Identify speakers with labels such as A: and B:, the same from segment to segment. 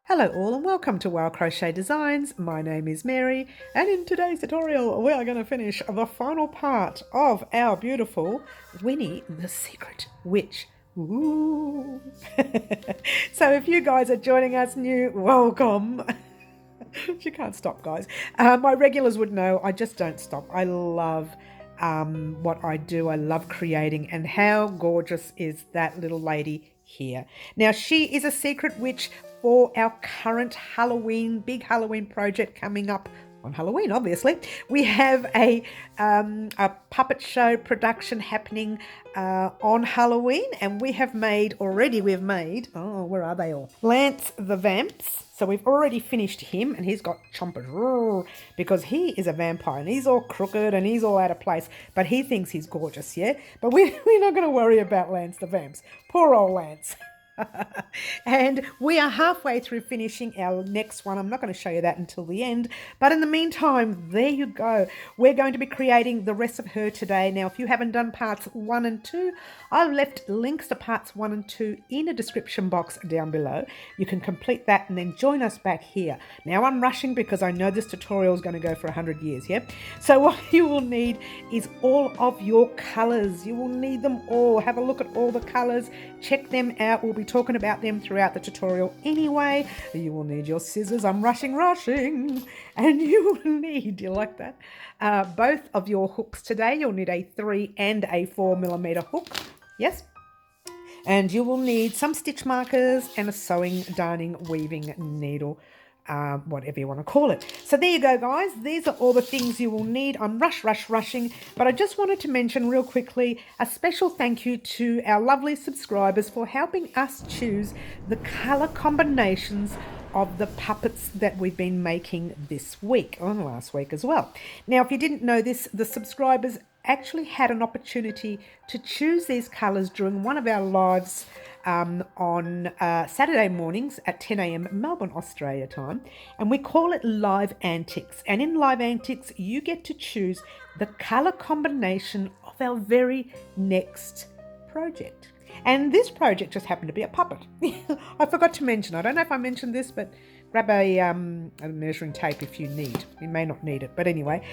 A: Hello all and welcome to Crochet Designs. My name is Mary and in today's tutorial we are going to finish the final part of our beautiful Winnie the Secret Witch. Ooh. So if you guys are joining us new, welcome. You can't stop, guys. My regulars would know I just don't stop. I love what I do. I love creating, and how gorgeous is that little lady here. Now, she is a secret witch for our current Halloween, big Halloween project coming up on Halloween, obviously. We have a puppet show production happening on Halloween, and we've made, oh, where are they all? Vance the Vamps. So we've already finished him, and he's got chompers because he is a vampire and he's all crooked and he's all out of place, but he thinks he's gorgeous, yeah? But we're not going to worry about Lance the Vamps. Poor old Lance. And we are halfway through finishing our next one. I'm not going to show you that until the end, but in the meantime, there you go. We're going to be creating the rest of her today. Now, if you haven't done parts 1 and 2, I've left links to parts 1 and 2 in a description box down below. You can complete that and then join us back here. Now, I'm rushing because I know this tutorial is going to go for 100 years, yeah? So what you will need is all of your colors. You will need them all. Have a look at all the colors. Check them out. We'll be talking about them throughout the tutorial anyway. You will need your scissors. I'm rushing. And you will need, you like that? Both of your hooks today. You'll need a 3 and a 4mm hook. Yes. And you will need some stitch markers and a sewing, darning, weaving needle. Whatever you want to call it. So there you go, guys. These are all the things you will need. I'm rushing, but I just wanted to mention real quickly a special thank you to our lovely subscribers for helping us choose the color combinations of the puppets that we've been making this week, and last week as well. Now, if you didn't know this, the subscribers actually had an opportunity to choose these colors during one of our lives on Saturday mornings at 10 a.m. Melbourne, Australia time, and we call it Live Antics. And in Live Antics, you get to choose the color combination of our very next project. And this project just happened to be a puppet. I forgot to mention, I don't know if I mentioned this, but grab a measuring tape if you need. You may not need it, but anyway.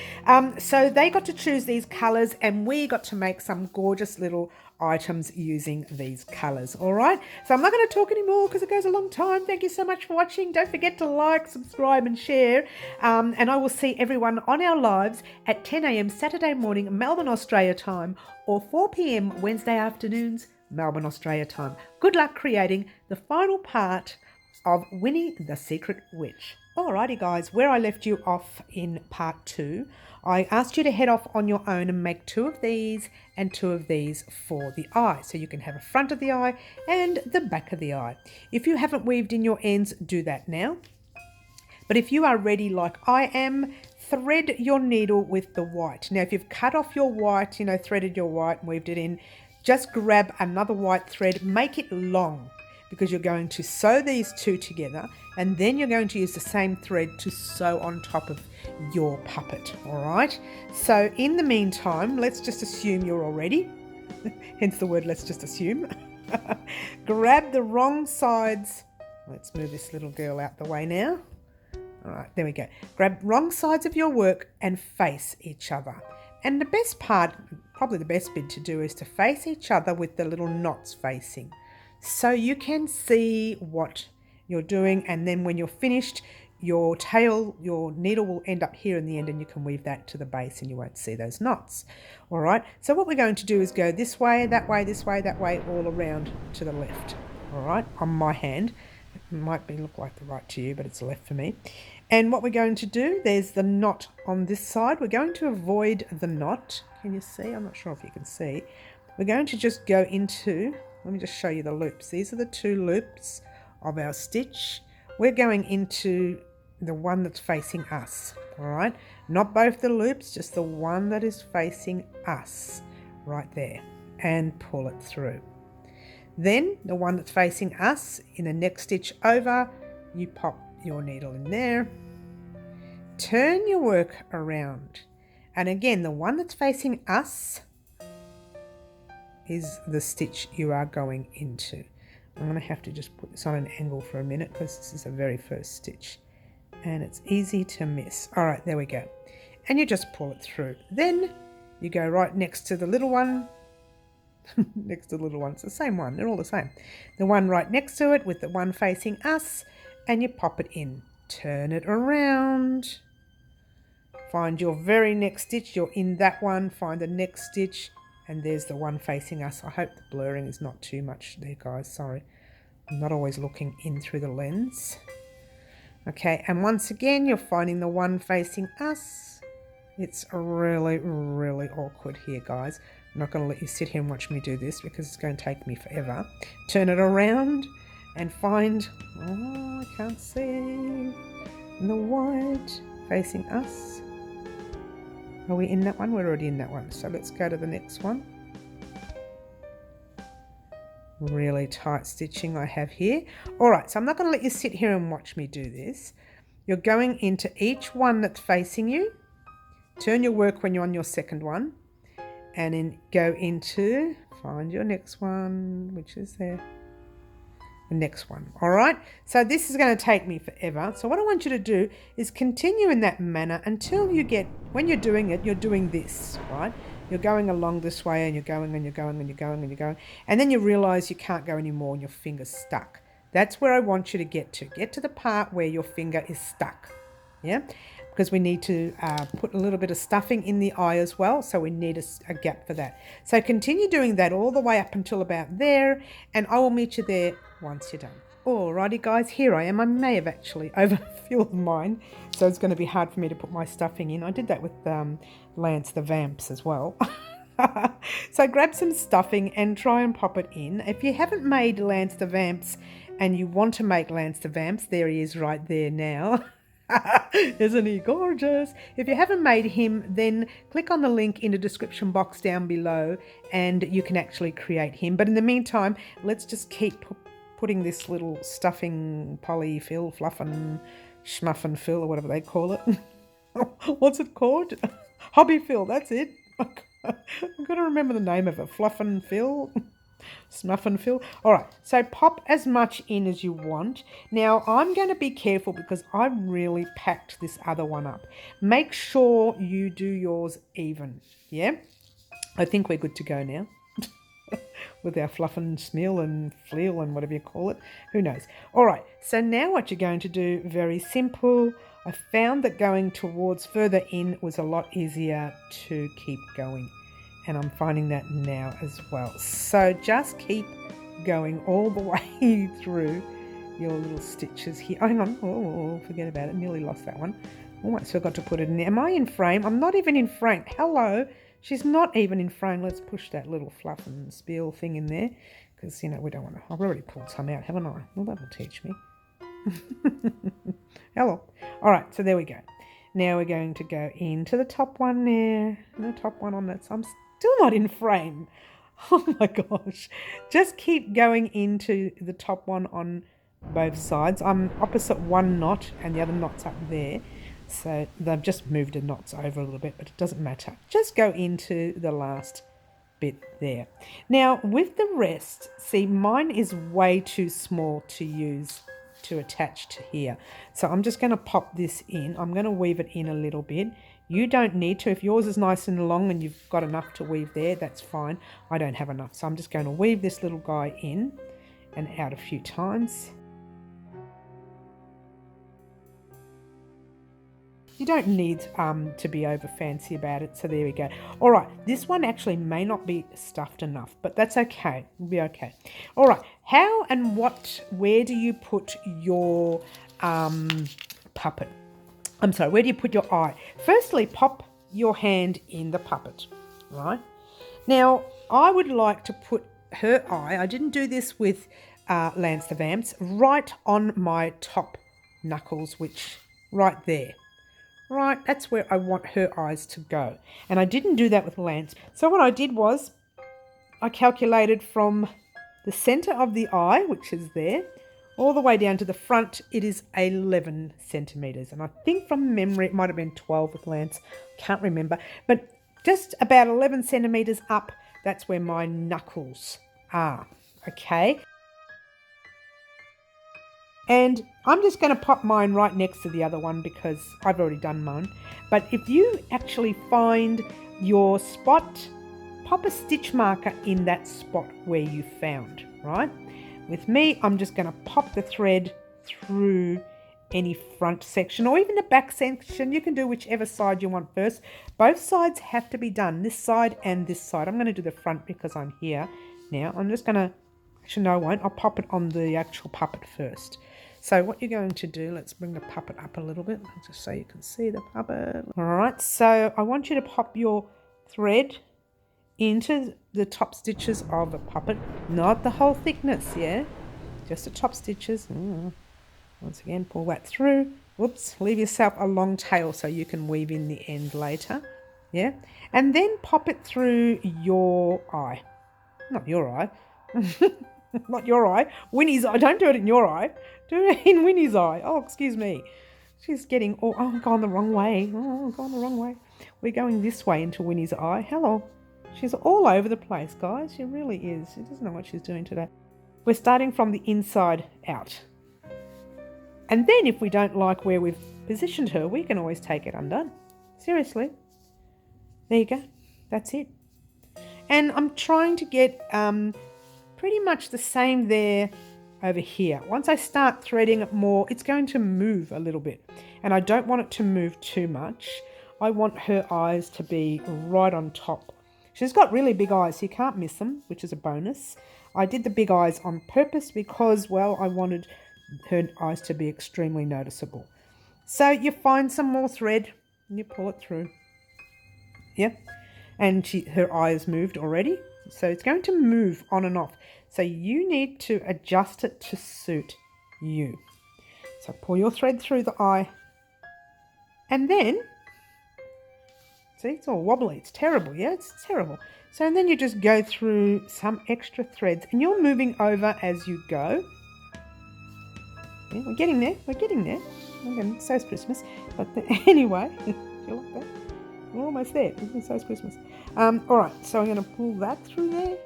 A: So they got to choose these colours, and we got to make some gorgeous little items using these colours. All right. So I'm not going to talk anymore because it goes a long time. Thank you so much for watching. Don't forget to like, subscribe, and share. And I will see everyone on our lives at 10 a.m. Saturday morning, Melbourne, Australia time, or 4 p.m. Wednesday afternoons, Melbourne, Australia time. Good luck creating the final part of Winnie the Secret Witch. Alrighty, guys, where I left you off in part 2, I asked you to head off on your own and make 2 of these and 2 of these for the eye. So you can have a front of the eye and the back of the eye. If you haven't weaved in your ends, do that now. But if you are ready like I am, thread your needle with the white. Now, if you've cut off your white, threaded your white and weaved it in, just grab another white thread, make it long, because you're going to sew these 2 together, and then you're going to use the same thread to sew on top of your puppet. All right. So in the meantime, let's just assume you're all ready. Hence the word, let's just assume. Grab the wrong sides. Let's move this little girl out the way now. All right, there we go. Grab wrong sides of your work and face each other. And the best part, probably the best bit to do, is to face each other with the little knots facing, so you can see what you're doing. And then when you're finished, your needle will end up here in the end, and you can weave that to the base and you won't see those knots. All right. So what we're going to do is go this way, that way, this way, that way, all around to the left. All right. On my hand, it might look like the right to you, but it's the left for me. And what we're going to do, there's the knot on this side. We're going to avoid the knot. Can you see? I'm not sure if you can see. We're going to just go into, let me just show you the loops. These are the 2 loops of our stitch. We're going into the one that's facing us. All right. Not both the loops, just the one that is facing us right there, and pull it through. Then the one that's facing us, in the next stitch over, you pop your needle in there, turn your work around, and again the one that's facing us is the stitch you are going into. I'm going to have to just put this on an angle for a minute because this is the very first stitch and it's easy to miss. All right, there we go. And you just pull it through. Then you go right next to the little one. Next to the little one, it's the same one, they're all the same. The one right next to it with the one facing us, and you pop it in. Turn it around. Find your very next stitch, you're in that one, find the next stitch, and there's the one facing us. I hope the blurring is not too much there, guys, sorry. I'm not always looking in through the lens. Okay, and once again, you're finding the one facing us. It's really, really awkward here, guys. I'm not going to let you sit here and watch me do this because it's going to take me forever. Turn it around and find, oh, I can't see, the white facing us. Are we in that one? We're already in that one. So let's go to the next one. Really tight stitching I have here. All right, so I'm not going to let you sit here and watch me do this. You're going into each one that's facing you. Turn your work when you're on your second one. And then go into, find your next one, which is there, the next one. All right, so this is going to take me forever. So what I want you to do is continue in that manner until you get, when you're doing it, you're doing this, right? You're going along this way and you're going and you're going and you're going and you're going. And then you realize you can't go anymore and your finger's stuck. That's where I want you to get to. Get to the part where your finger is stuck, yeah? Because we need to put a little bit of stuffing in the eye as well, so we need a gap for that. So continue doing that all the way up until about there, and I will meet you there once you're done. Alrighty guys, here I am. I may have actually overfilled mine, so it's going to be hard for me to put my stuffing in. I did that with Lance the Vamps as well. So grab some stuffing and try and pop it in. If you haven't made Lance the Vamps and you want to make Lance the Vamps, there he is right there now. Isn't he gorgeous? If you haven't made him, then click on the link in the description box down below and you can actually create him. But in the meantime, let's just keep putting this little stuffing polyfill, fluff and schmuff and fill, or whatever they call it. What's it called? Hobby fill, that's it. I've got to remember the name of it. Fluff and fill. Snuff and fill. All right, so pop as much in as you want. Now I'm going to be careful because I really packed this other one up. Make sure you do yours even. Yeah, I think we're good to go now with our fluff and smeal and fleal and whatever you call it. Who knows? All right, so now what you're going to do, very simple. I found that going towards further in was a lot easier to keep going. And I'm finding that now as well. So just keep going all the way through your little stitches here. Oh, hang on. Oh, forget about it. Nearly lost that one. Almost forgot to put it in there. Am I in frame? I'm not even in frame. Hello. She's not even in frame. Let's push that little fluff and spiel thing in there. Because, you know, we don't want to. I've already pulled some out, haven't I? Well, that'll teach me. Hello. All right. So there we go. Now we're going to go into the top one there. And the top one on that. So I'm still not in frame. Oh my gosh. Just keep going into the top one on both sides. I'm opposite one knot and the other knot's up there. So they've just moved the knots over a little bit, but it doesn't matter. Just go into the last bit there. Now with the rest, see, mine is way too small to use to attach to here. So I'm just going to pop this in. I'm going to weave it in a little bit. You don't need to. If yours is nice and long and you've got enough to weave there, that's fine. I don't have enough. So I'm just going to weave this little guy in and out a few times. You don't need to be over fancy about it. So there we go. All right. This one actually may not be stuffed enough, but that's okay. It'll be okay. All right. How and where do you put your puppet? I'm sorry, where do you put your eye? Firstly, pop your hand in the puppet, right? Now, I would like to put her eye, I didn't do this with Lance the Vamps, right on my top knuckles, which right there. Right, that's where I want her eyes to go. And I didn't do that with Lance. So what I did was I calculated from the center of the eye, which is there, all the way down to the front, it is 11 centimeters. And I think from memory, it might have been 12 with Lance. Can't remember. But just about 11 centimeters up, that's where my knuckles are. Okay. And I'm just going to pop mine right next to the other one because I've already done mine. But if you actually find your spot, pop a stitch marker in that spot where you found, right? With me, I'm just going to pop the thread through any front section or even the back section. You can do whichever side you want first. Both sides have to be done, this side and this side. I'm going to do the front because I'm here now. I'm just going to, actually no I won't, I'll pop it on the actual puppet first. So what you're going to do, let's bring the puppet up a little bit, just so you can see the puppet. All right, so I want you to pop your thread into the top stitches of the puppet, not the whole thickness, yeah? Just the top stitches. Once again, pull that through. Whoops, leave yourself a long tail so you can weave in the end later, yeah? And then pop it through your eye. Not your eye. Not your eye. Winnie's eye. Don't do it in your eye. Do it in Winnie's eye. Oh, excuse me. She's getting... Oh, I've gone the wrong way. Oh, I've gone the wrong way. We're going this way into Winnie's eye. Hello. She's all over the place, guys. She really is. She doesn't know what she's doing today. We're starting from the inside out. And then if we don't like where we've positioned her, we can always take it undone. Seriously. There you go. That's it. And I'm trying to get... pretty much the same there over here. Once I start threading it more, it's going to move a little bit. And I don't want it to move too much. I want her eyes to be right on top. She's got really big eyes, so you can't miss them, which is a bonus. I did the big eyes on purpose because, well, I wanted her eyes to be extremely noticeable. So you find some more thread and you pull it through. Yep. And her eye has moved already. So it's going to move on and off. So you need to adjust it to suit you. So pull your thread through the eye. And then, see, it's all wobbly. It's terrible, yeah? It's terrible. So and then you just go through some extra threads. And you're moving over as you go. Yeah, we're getting there. We're getting there. Again, so it's Christmas. But anyway, do you like that? We're almost there. So it's Christmas. All right, so I'm going to pull that through there.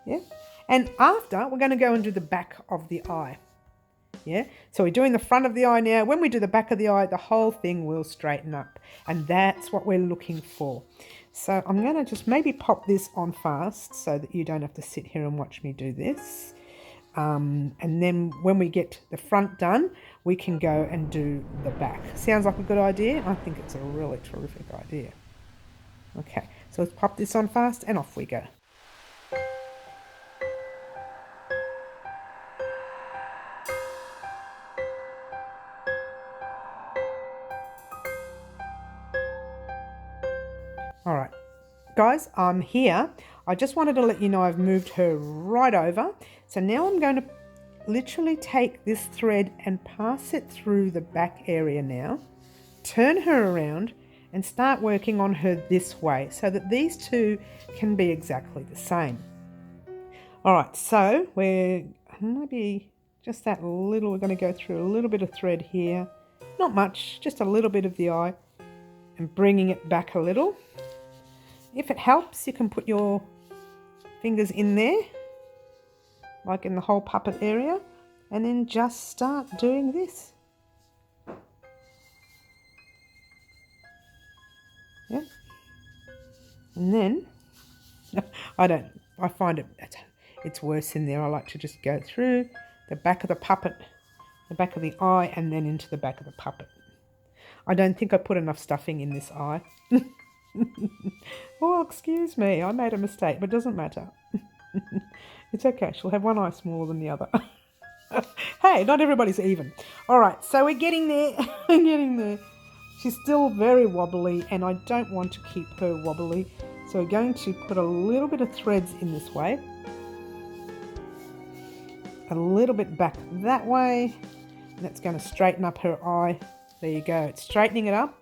A: Yeah. And after, we're going to go and do the back of the eye. Yeah. So we're doing the front of the eye now. When we do the back of the eye, the whole thing will straighten up. And that's what we're looking for. So I'm going to just maybe pop this on fast so that you don't have to sit here and watch me do this. And then when we get the front done, we can go and do the back. Sounds like a good idea? I think it's a really terrific idea. Okay, so let's pop this on fast and off we go. All right, guys, I'm here. I just wanted to let you know I've moved her right over. So now I'm going to literally take this thread and pass it through the back area now. Turn her around and start working on her this way so that these two can be exactly the same. All right, so we're maybe just that little, we're going to go through a little bit of thread here. Not much, just a little bit of the eye and bringing it back a little. If it helps, you can put your fingers in there, like in the whole puppet area, and then just start doing this. Yeah. And then, I find it's worse in there. I like to just go through the back of the puppet, the back of the eye, and then into the back of the puppet. I don't think I put enough stuffing in this eye. Oh, excuse me, I made a mistake, but it doesn't matter. It's okay, she'll have one eye smaller than the other. Hey, not everybody's even. All right, so we're getting there. We're getting there. She's still very wobbly, and I don't want to keep her wobbly. So we're going to put a little bit of threads in this way. A little bit back that way. And that's going to straighten up her eye. There you go, it's straightening it up.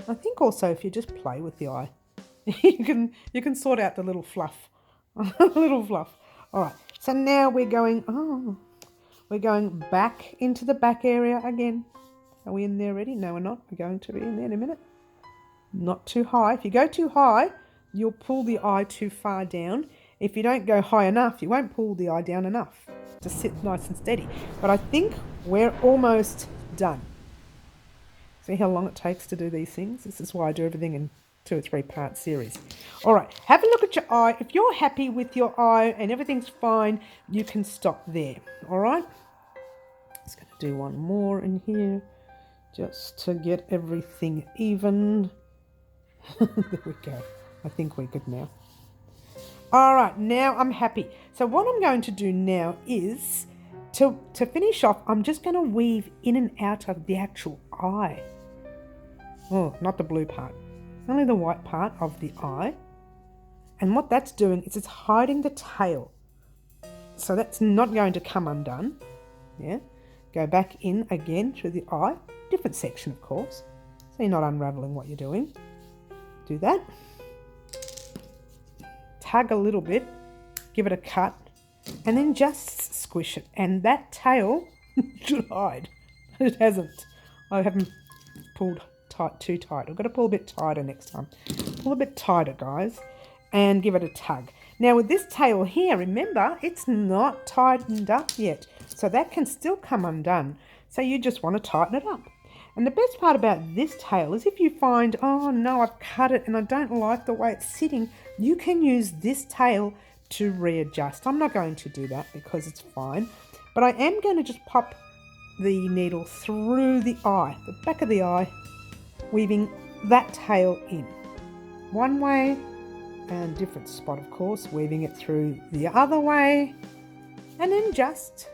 A: I think also if you just play with the eye, you can sort out the little fluff. Little fluff. All right, so now we're going back into the back area again. Are we in there already? No, we're not. We're going to be in there in a minute. Not too high. If you go too high, you'll pull the eye too far down. If you don't go high enough, you won't pull the eye down enough to sit nice and steady. But I think we're almost done. See how long it takes to do these things? This is why I do everything in 2 or 3 part series. All right, have a look at your eye. If you're happy with your eye and everything's fine, you can stop there. All right? Just going to do one more in here just to get everything even. There we go. I think we're good now. All right, now I'm happy. So what I'm going to do now is to finish off, I'm just going to weave in and out of the actual eye. Oh, not the blue part. Only the white part of the eye. And what that's doing is it's hiding the tail. So that's not going to come undone. Yeah. Go back in again through the eye. Different section, of course. So you're not unraveling what you're doing. Do that. Tug a little bit. Give it a cut. And then just squish it. And that tail should hide. It hasn't. I haven't pulled too tight. I've got to pull a bit tighter next time. Pull a bit tighter, guys, and give it a tug. Now with this tail here, remember, it's not tightened up yet, so that can still come undone. So you just want to tighten it up. And the best part about this tail is if you find, oh no, I've cut it and I don't like the way it's sitting, you can use this tail to readjust. I'm not going to do that because it's fine, but I am going to just pop the needle through the eye, the back of the eye, weaving that tail in one way and different spot, of course, weaving it through the other way, and then just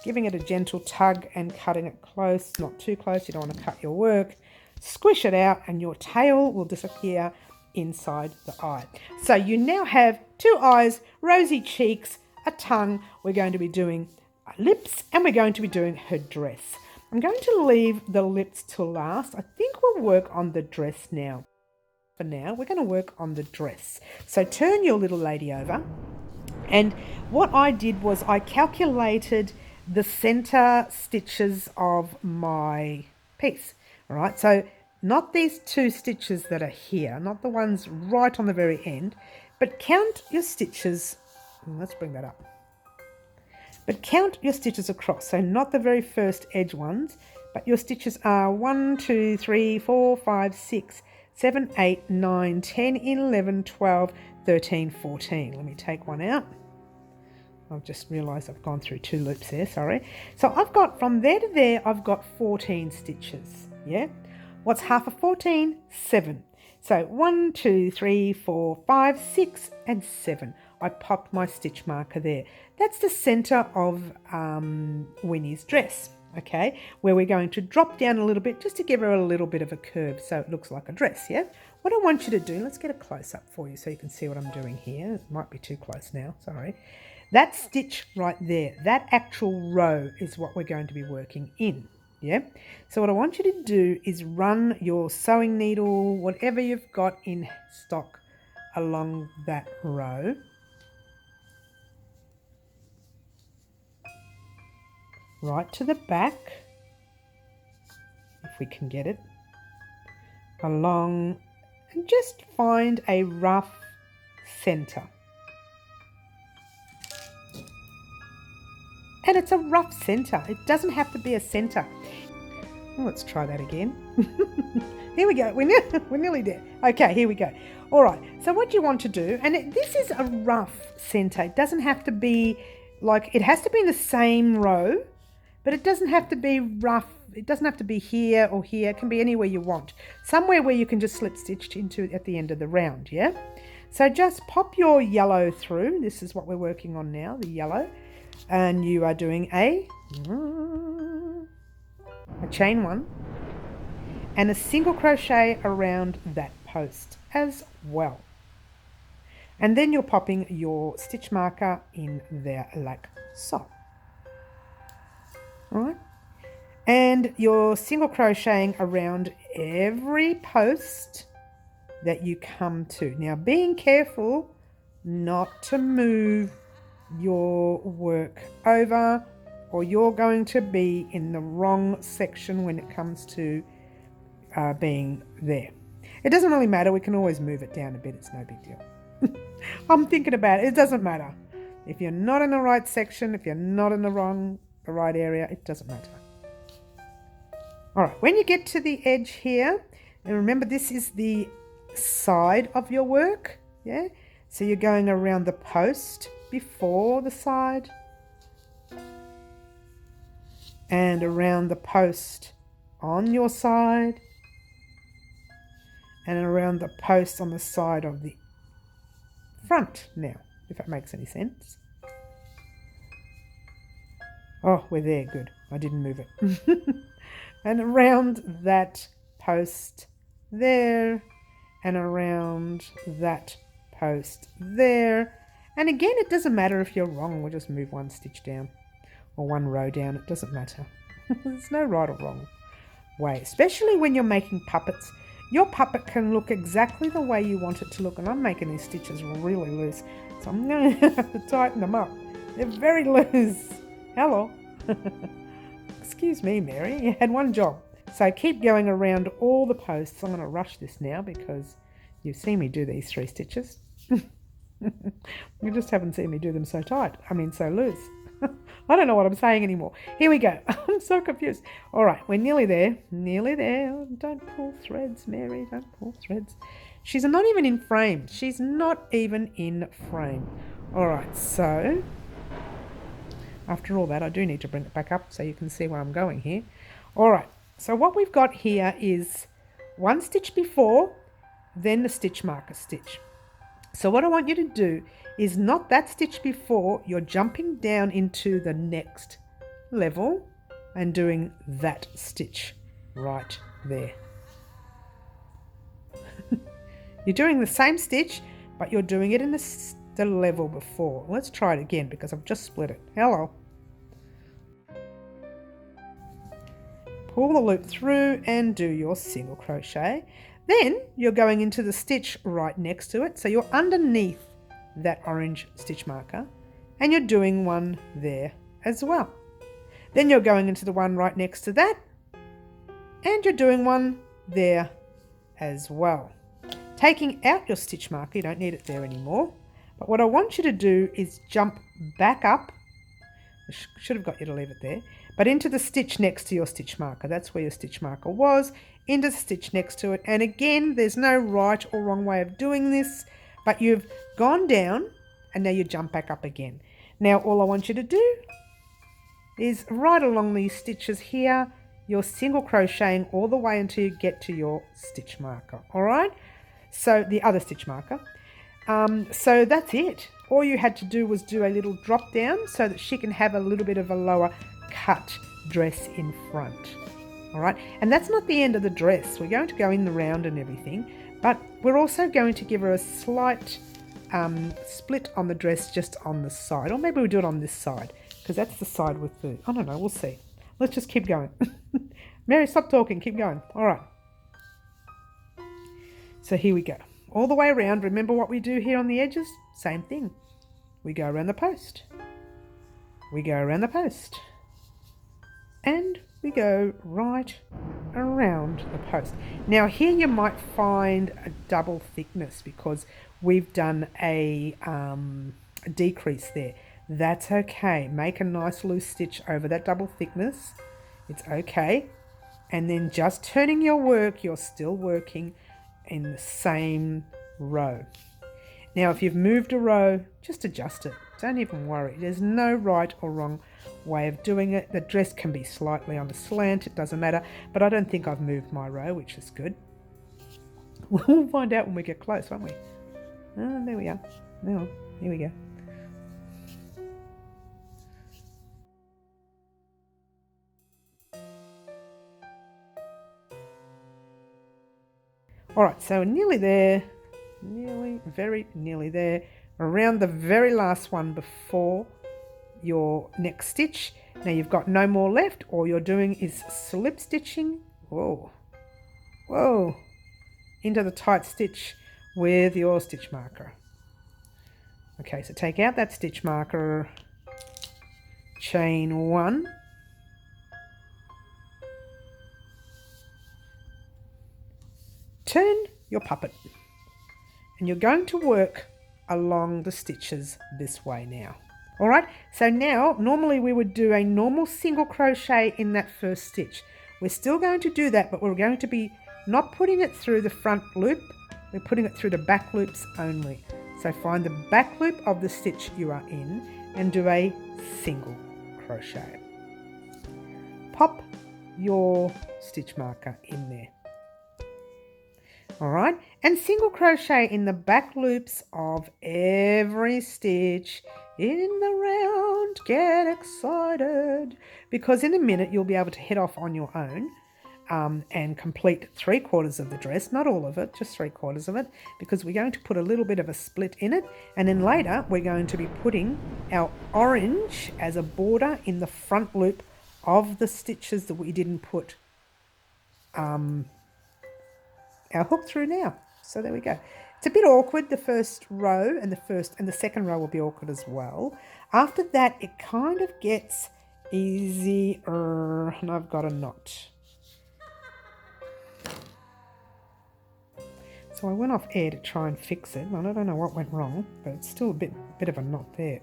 A: giving it a gentle tug and cutting it close, not too close, you don't want to cut your work. Squish it out and your tail will disappear inside the eye. So you now have 2 eyes, rosy cheeks, a tongue. We're going to be doing lips and we're going to be doing her dress. I'm going to leave the lips till last. I think we'll work on the dress now. For now, we're going to work on the dress. So turn your little lady over. And what I did was I calculated the center stitches of my piece. All right, so not these 2 stitches that are here, not the ones right on the very end, but count your stitches. Let's bring that up. But count your stitches across, so not the very first edge ones, but your stitches are 1, 2, 3, 4, 5, 6, 7, 8, 9, 10, 11, 12, 13, 14. Let me take one out. I've just realised I've gone through 2 loops there, sorry. So I've got from there to there, I've got 14 stitches, yeah? What's half of 14? 7. So 1, 2, 3, 4, 5, 6, and 7. I popped my stitch marker there. That's the centre of Winnie's dress, okay, where we're going to drop down a little bit just to give her a little bit of a curve so it looks like a dress, yeah? What I want you to do, let's get a close-up for you so you can see what I'm doing here. It might be too close now, sorry. That stitch right there, that actual row is what we're going to be working in, yeah? So what I want you to do is run your sewing needle, whatever you've got in stock, along that row. Right to the back, if we can get it, along, and just find a rough centre. And it's a rough centre, it doesn't have to be a centre. Let's try that again. Here we go, we're nearly there. Okay, here we go. All right, so what you want to do, and this is a rough centre, it doesn't have to be like, it has to be in the same row, but it doesn't have to be rough. It doesn't have to be here or here. It can be anywhere you want. Somewhere where you can just slip stitch into it at the end of the round, yeah? So just pop your yellow through. This is what we're working on now, the yellow. And you are doing a chain 1 and a single crochet around that post as well. And then you're popping your stitch marker in there like so. All right, and you're single crocheting around every post that you come to. Now being careful not to move your work over, or you're going to be in the wrong section when it comes to being there. It doesn't really matter, we can always move it down a bit, it's no big deal. I'm thinking about it, it doesn't matter. If you're not in the right section, if you're not in the wrong the right area, it doesn't matter. All right, when you get to the edge here, and remember this is the side of your work, yeah? So you're going around the post before the side and around the post on your side and around the post on the side of the front now, if that makes any sense. Oh, we're there, good. I didn't move it. And around that post there and around that post there. And again, it doesn't matter if you're wrong, we'll just move one stitch down or one row down, it doesn't matter. There's no right or wrong way, especially when you're making puppets. Your puppet can look exactly the way you want it to look, and I'm making these stitches really loose, so I'm going to have to tighten them up. They're very loose. Hello. Excuse me, Mary, you had one job. So keep going around all the posts. I'm going to rush this now because you've seen me do these 3 stitches. You just haven't seen me do them so tight. I mean, so loose. I don't know what I'm saying anymore. Here we go. I'm so confused. All right, we're nearly there. Nearly there. Oh, don't pull threads, Mary. Don't pull threads. She's not even in frame. She's not even in frame. All right, so after all that, I do need to bring it back up so you can see where I'm going here. All right, so what we've got here is 1 stitch before, then the stitch marker stitch. So what I want you to do is not that stitch before, you're jumping down into the next level and doing that stitch right there. You're doing the same stitch, but you're doing it in the level before. Let's try it again because I've just split it. Hello. Pull the loop through and do your single crochet. Then you're going into the stitch right next to it. So you're underneath that orange stitch marker and you're doing one there as well. Then you're going into the one right next to that and you're doing one there as well. Taking out your stitch marker, you don't need it there anymore. But what I want you to do is jump back up. I should have got you to leave it there. But into the stitch next to your stitch marker. That's where your stitch marker was. Into the stitch next to it. And again, there's no right or wrong way of doing this. But you've gone down and now you jump back up again. Now all I want you to do is right along these stitches here, you're single crocheting all the way until you get to your stitch marker. All right? So the other stitch marker. So that's it. All you had to do was do a little drop down so that she can have a little bit of a lower cut dress in front. All right, and that's not the end of the dress. We're going to go in the round and everything, but we're also going to give her a slight split on the dress just on the side, or maybe we'll do it on this side because that's the side with the, I don't know, we'll see. Let's just keep going. Mary, stop talking, keep going. All right, so here we go. All the way around. Remember what we do here on the edges? Same thing. We go around the post. We go around the post. And we go right around the post. Now here you might find a double thickness because we've done a decrease there. That's okay. Make a nice loose stitch over that double thickness. It's okay. And then just turning your work, you're still working in the same row. Now if you've moved a row, just adjust it. Don't even worry. There's no right or wrong way of doing it. The dress can be slightly on a slant, it doesn't matter, but I don't think I've moved my row, which is good. We'll find out when we get close, won't we? Oh, there we are. Oh, here we go. All right, so we're nearly there, very nearly there, around the very last one before your next stitch. Now you've got no more left. All you're doing is slip stitching, whoa, into the tight stitch with your stitch marker. Okay, so take out that stitch marker, chain 1, turn your puppet, and you're going to work along the stitches this way now. All right, so now normally we would do a normal single crochet in that first stitch. We're still going to do that, but we're going to be not putting it through the front loop, we're putting it through the back loops only. So find the back loop of the stitch you are in and do a single crochet. Pop your stitch marker in there. All right, and single crochet in the back loops of every stitch in the round. Get excited, because in a minute you'll be able to head off on your own and complete 3/4 of the dress, not all of it, just 3/4 of it, because we're going to put a little bit of a split in it, and then later we're going to be putting our orange as a border in the front loop of the stitches that we didn't put our hook through now. So there we go. It's a bit awkward, the first row, and the second row will be awkward as well. After that, it kind of gets easier, and I've got a knot. So I went off air to try and fix it. I don't know what went wrong, but it's still a bit of a knot there.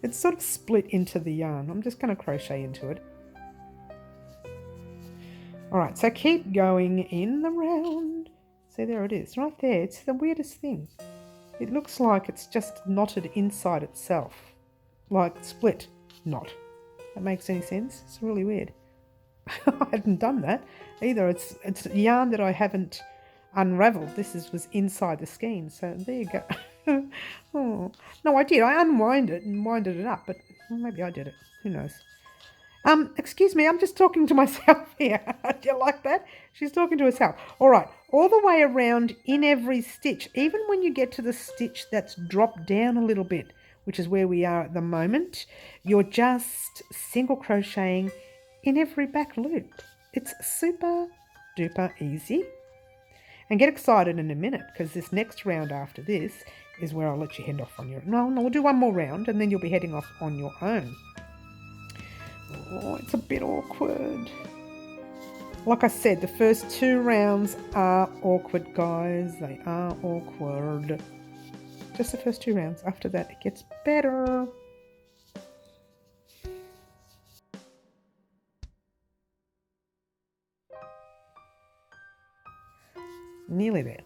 A: It's sort of split into the yarn. I'm just going to crochet into it. All right, so keep going in the round. See, there it is, right there. It's the weirdest thing. It looks like it's just knotted inside itself, like split knot. That makes any sense? It's really weird. I hadn't done that either. It's yarn that I haven't unraveled. This was inside the skein, so there you go. Oh, no, I did. I unwound it and winded it up, but maybe I did it. Who knows? Excuse me, I'm just talking to myself here. Do you like that? She's talking to herself. All right, all the way around in every stitch, even when you get to the stitch that's dropped down a little bit, which is where we are at the moment, you're just single crocheting in every back loop. It's super duper easy. And get excited in a minute, because this next round after this is where I'll let you head off on your... No, we'll do one more round and then you'll be heading off on your own. Oh, it's a bit awkward. Like I said, the first 2 rounds are awkward, guys. They are awkward. Just the first 2 rounds. After that, it gets better. Nearly there.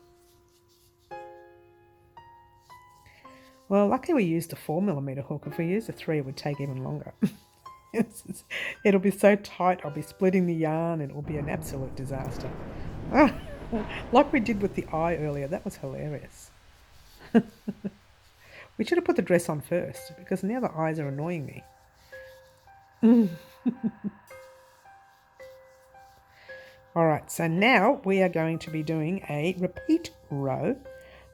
A: Well, luckily we used a 4mm hook. If we used a 3, it would take even longer. It'll be so tight, I'll be splitting the yarn, and it will be an absolute disaster. Like we did with the eye earlier, that was hilarious. We should have put the dress on first, because now the eyes are annoying me. Alright, so now we are going to be doing a repeat row.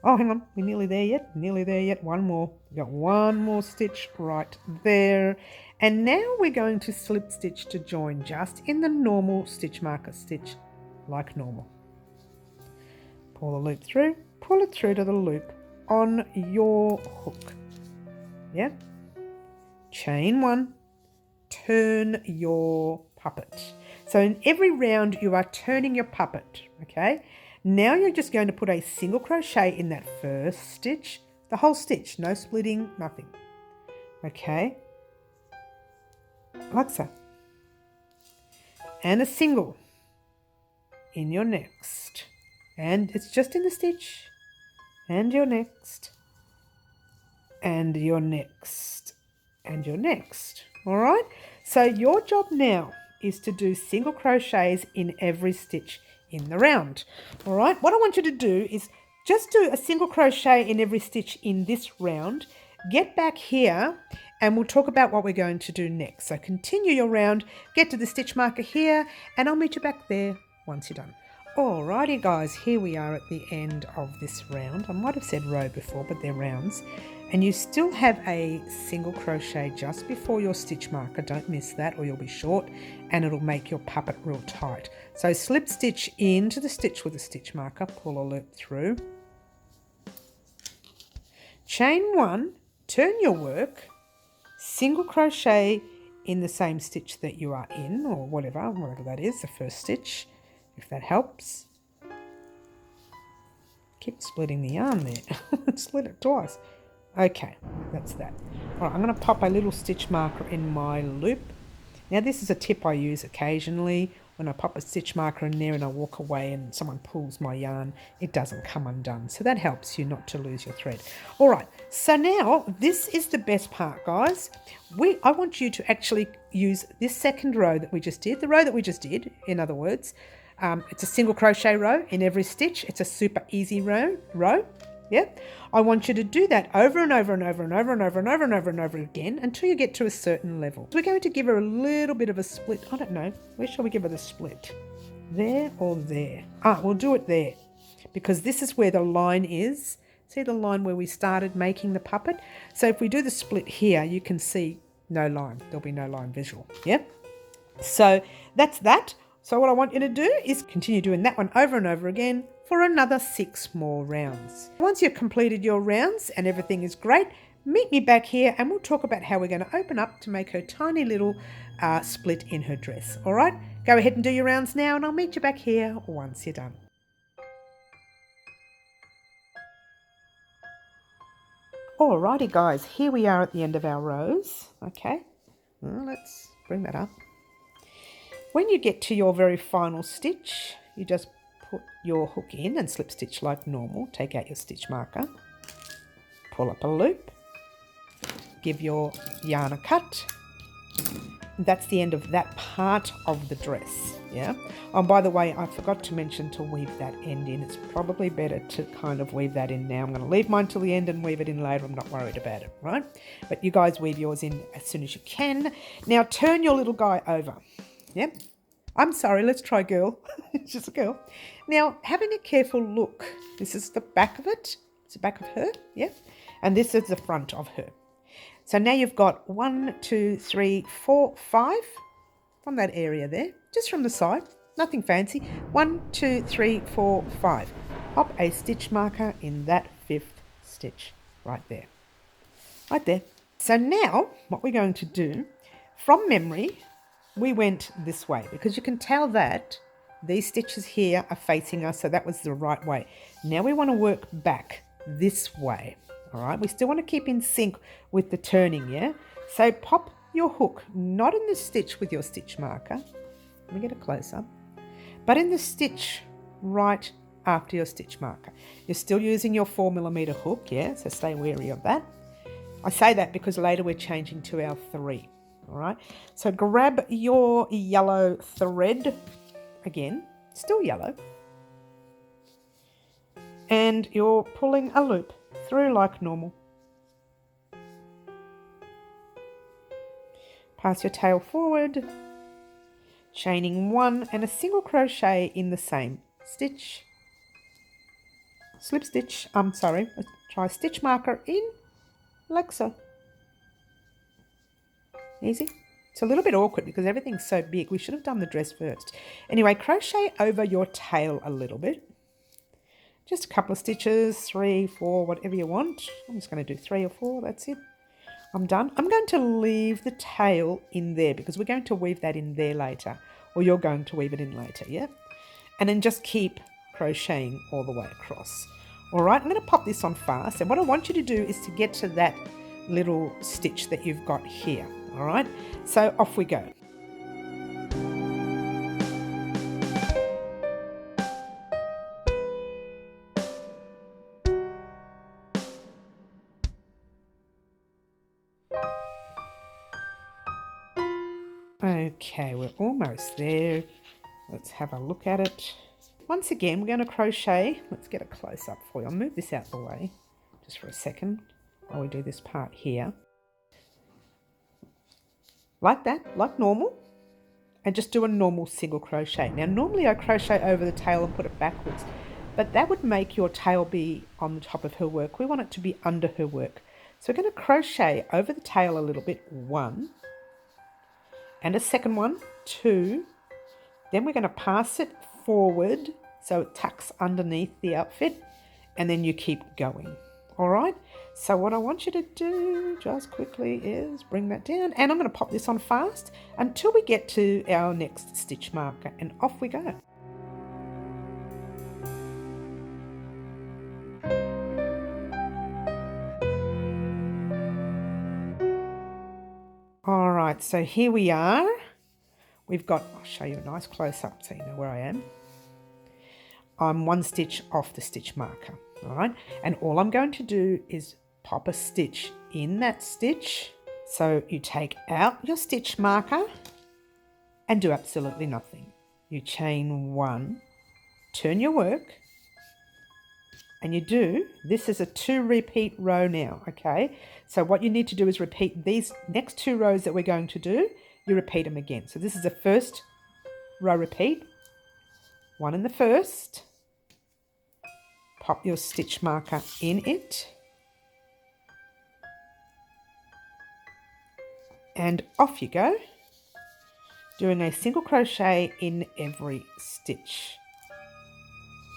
A: Oh, hang on, we're nearly there yet. Nearly there yet. One more. We've got one more stitch right there. And now we're going to slip stitch to join just in the normal stitch marker stitch, like normal. Pull the loop through, pull it through to the loop on your hook. Yeah? Chain 1, turn your puppet. So in every round you are turning your puppet, okay? Now you're just going to put a single crochet in that first stitch, the whole stitch, no splitting, nothing. Okay, like so. And a single in your next. And it's just in the stitch. And your next. And your next. And your next. All right? So your job now is to do single crochets in every stitch in the round. All right, what I want you to do is just do a single crochet in every stitch in this round. Get back here and we'll talk about what we're going to do next. So continue your round, get to the stitch marker here, and I'll meet you back there once you're done. Alrighty guys, here we are at the end of this round. I might have said row before, but they're rounds. And you still have a single crochet just before your stitch marker. Don't miss that or you'll be short and it'll make your puppet real tight. So slip stitch into the stitch with a stitch marker, pull a loop through. Chain 1, turn your work, single crochet in the same stitch that you are in, or whatever that is, the first stitch, if that helps. Keep splitting the yarn there. Split it twice. Okay, that's that. All right, I'm going to pop a little stitch marker in my loop. Now this is a tip I use occasionally. When I pop a stitch marker in there and I walk away and someone pulls my yarn, it doesn't come undone. So that helps you not to lose your thread. All right, so now this is the best part, guys. I want you to actually use this second row that we just did, the row that we just did, in other words. It's a single crochet row in every stitch. It's a super easy row. Yeah, I want you to do that over and over and over and over and over and over and over and over again until you get to a certain level. So we're going to give her a little bit of a split. I don't know. Where shall we give her the split? There or there? We'll do it there because this is where the line is. See the line where we started making the puppet? So if we do the split here, you can see no line. There'll be no line visual. Yeah. So that's that. So what I want you to do is continue doing that one over and over again for another 6 more rounds. Once you've completed your rounds and everything is great, meet me back here and we'll talk about how we're going to open up to make her tiny little split in her dress. All right, go ahead and do your rounds now and I'll meet you back here once you're done. Alrighty guys, here we are at the end of our rows. Okay, well, let's bring that up. When you get to your very final stitch, you just put your hook in and slip stitch like normal. Take out your stitch marker, pull up a loop, give your yarn a cut. That's the end of that part of the dress. Yeah. Oh, by the way, I forgot to mention to weave that end in. It's probably better to kind of weave that in now. I'm going to leave mine till the end and weave it in later. I'm not worried about it, right? But you guys weave yours in as soon as you can. Now turn your little guy over. Yep. I'm sorry, let's try girl. It's just a girl. Now, having a careful look. This is the back of it. It's the back of her, yeah? And this is the front of her. So now you've got 1, 2, 3, 4, 5 from that area there, just from the side. Nothing fancy. 1, 2, 3, 4, 5. Pop a stitch marker in that 5th stitch right there. Right there. So now, what we're going to do, from memory, we went this way because you can tell that these stitches here are facing us, so that was the right way. Now we want to work back this way. All right, we still want to keep in sync with the turning, yeah? So pop your hook, not in the stitch with your stitch marker. Let me get a close up. But in the stitch right after your stitch marker. You're still using your 4mm hook, yeah? So stay wary of that. I say that because later we're changing to our 3. All right, so grab your yellow thread, again, still yellow, and you're pulling a loop through like normal. Pass your tail forward, chaining 1 and a single crochet in the same stitch. Slip stitch, try stitch marker in like so. Easy. It's a little bit awkward because everything's so big. We should have done the dress first. Anyway, crochet over your tail a little bit. Just a couple of stitches, 3, 4, whatever you want. I'm just going to do 3 or 4. That's it. I'm done. I'm going to leave the tail in there because we're going to weave that in there later. Or you're going to weave it in later, yeah? And then just keep crocheting all the way across. All right, I'm going to pop this on fast. And what I want you to do is to get to that little stitch that you've got here. All right, so off we go. Okay, we're almost there. Let's have a look at it. Once again, we're going to crochet. Let's get a close up for you. I'll move this out the way just for a second while we do this part here. Like that, like normal, and just do a normal single crochet. Now, normally I crochet over the tail and put it backwards, but that would make your tail be on the top of her work. We want it to be under her work. So we're going to crochet over the tail a little bit, 1, and a second one, 2. Then we're going to pass it forward so it tucks underneath the outfit, and then you keep going. All right, so what I want you to do just quickly is bring that down, and I'm going to pop this on fast until we get to our next stitch marker, and off we go. right, so here we are. We've got, I'll show you a nice close-up so you know where I am. I'm 1 stitch off the stitch marker, all right? And all I'm going to do is pop a stitch in that stitch. So you take out your stitch marker and do absolutely nothing. You chain 1, turn your work, and you do, this is a 2 repeat row now, okay? So what you need to do is repeat these next 2 rows that we're going to do, you repeat them again. So this is the first row repeat, 1 in the first, pop your stitch marker in it, and off you go, doing a single crochet in every stitch.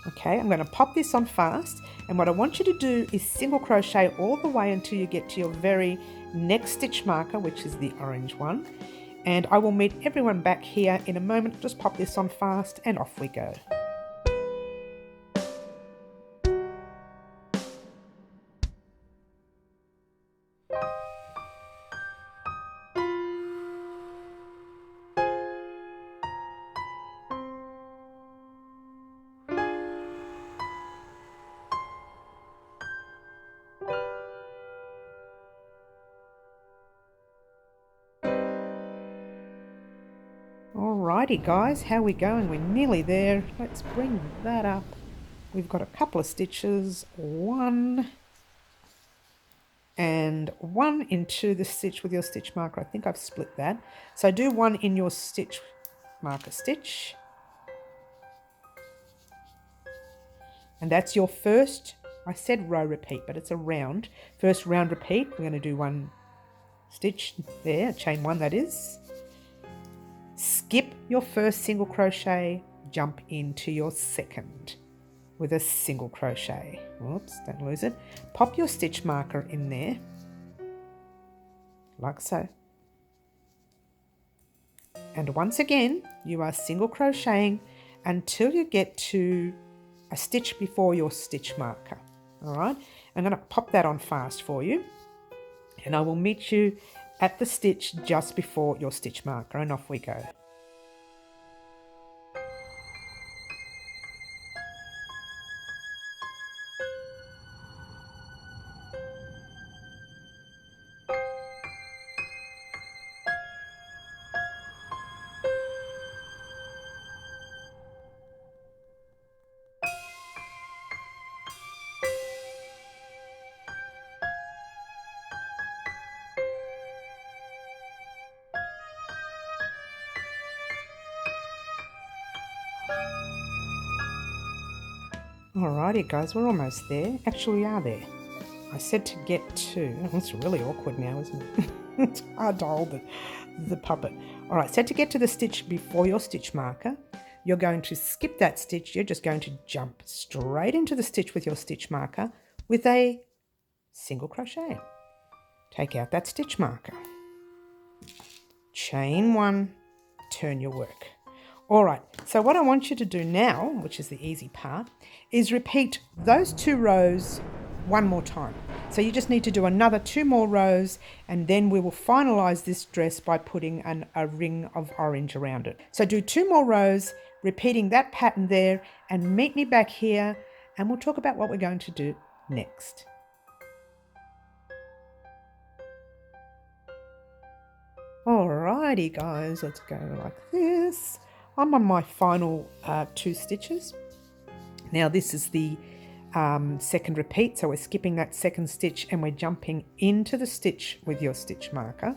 A: Okay, I'm going to pop this on fast, and what I want you to do is single crochet all the way until you get to your very next stitch marker, which is the orange one. And I will meet everyone back here in a moment. Just pop this on fast and off we go. Alrighty guys, how are we going? We're nearly there. Let's bring that up. We've got a couple of stitches, 1 and 1 into the stitch with your stitch marker. I think I've split that. So do 1 in your stitch marker stitch. And that's your first, I said row repeat, but it's a round. First round repeat, we're going to do 1 stitch there, chain 1 that is. Skip your first single crochet, jump into your second with a single crochet. Oops, don't lose it. Pop your stitch marker in there, like so. And once again, you are single crocheting until you get to a stitch before your stitch marker. All right, I'm going to pop that on fast for you, and I will meet you at the stitch just before your stitch marker, and off we go. Alrighty guys, we're almost there. Actually, we are there. I said to get to, it's really awkward now, isn't it? It's hard to hold the puppet. Alright, said to get to the stitch before your stitch marker. You're going to skip that stitch. You're just going to jump straight into the stitch with your stitch marker with a single crochet. Take out that stitch marker. Chain 1, turn your work. Alright, so what I want you to do now, which is the easy part, is repeat those 2 rows 1 more time. So you just need to do another 2 more rows, and then we will finalize this dress by putting a ring of orange around it. So do 2 more rows, repeating that pattern there, and meet me back here, and we'll talk about what we're going to do next. Alrighty guys, let's go like this. I'm on my final 2 stitches. Now this is the second repeat, so we're skipping that second stitch and we're jumping into the stitch with your stitch marker.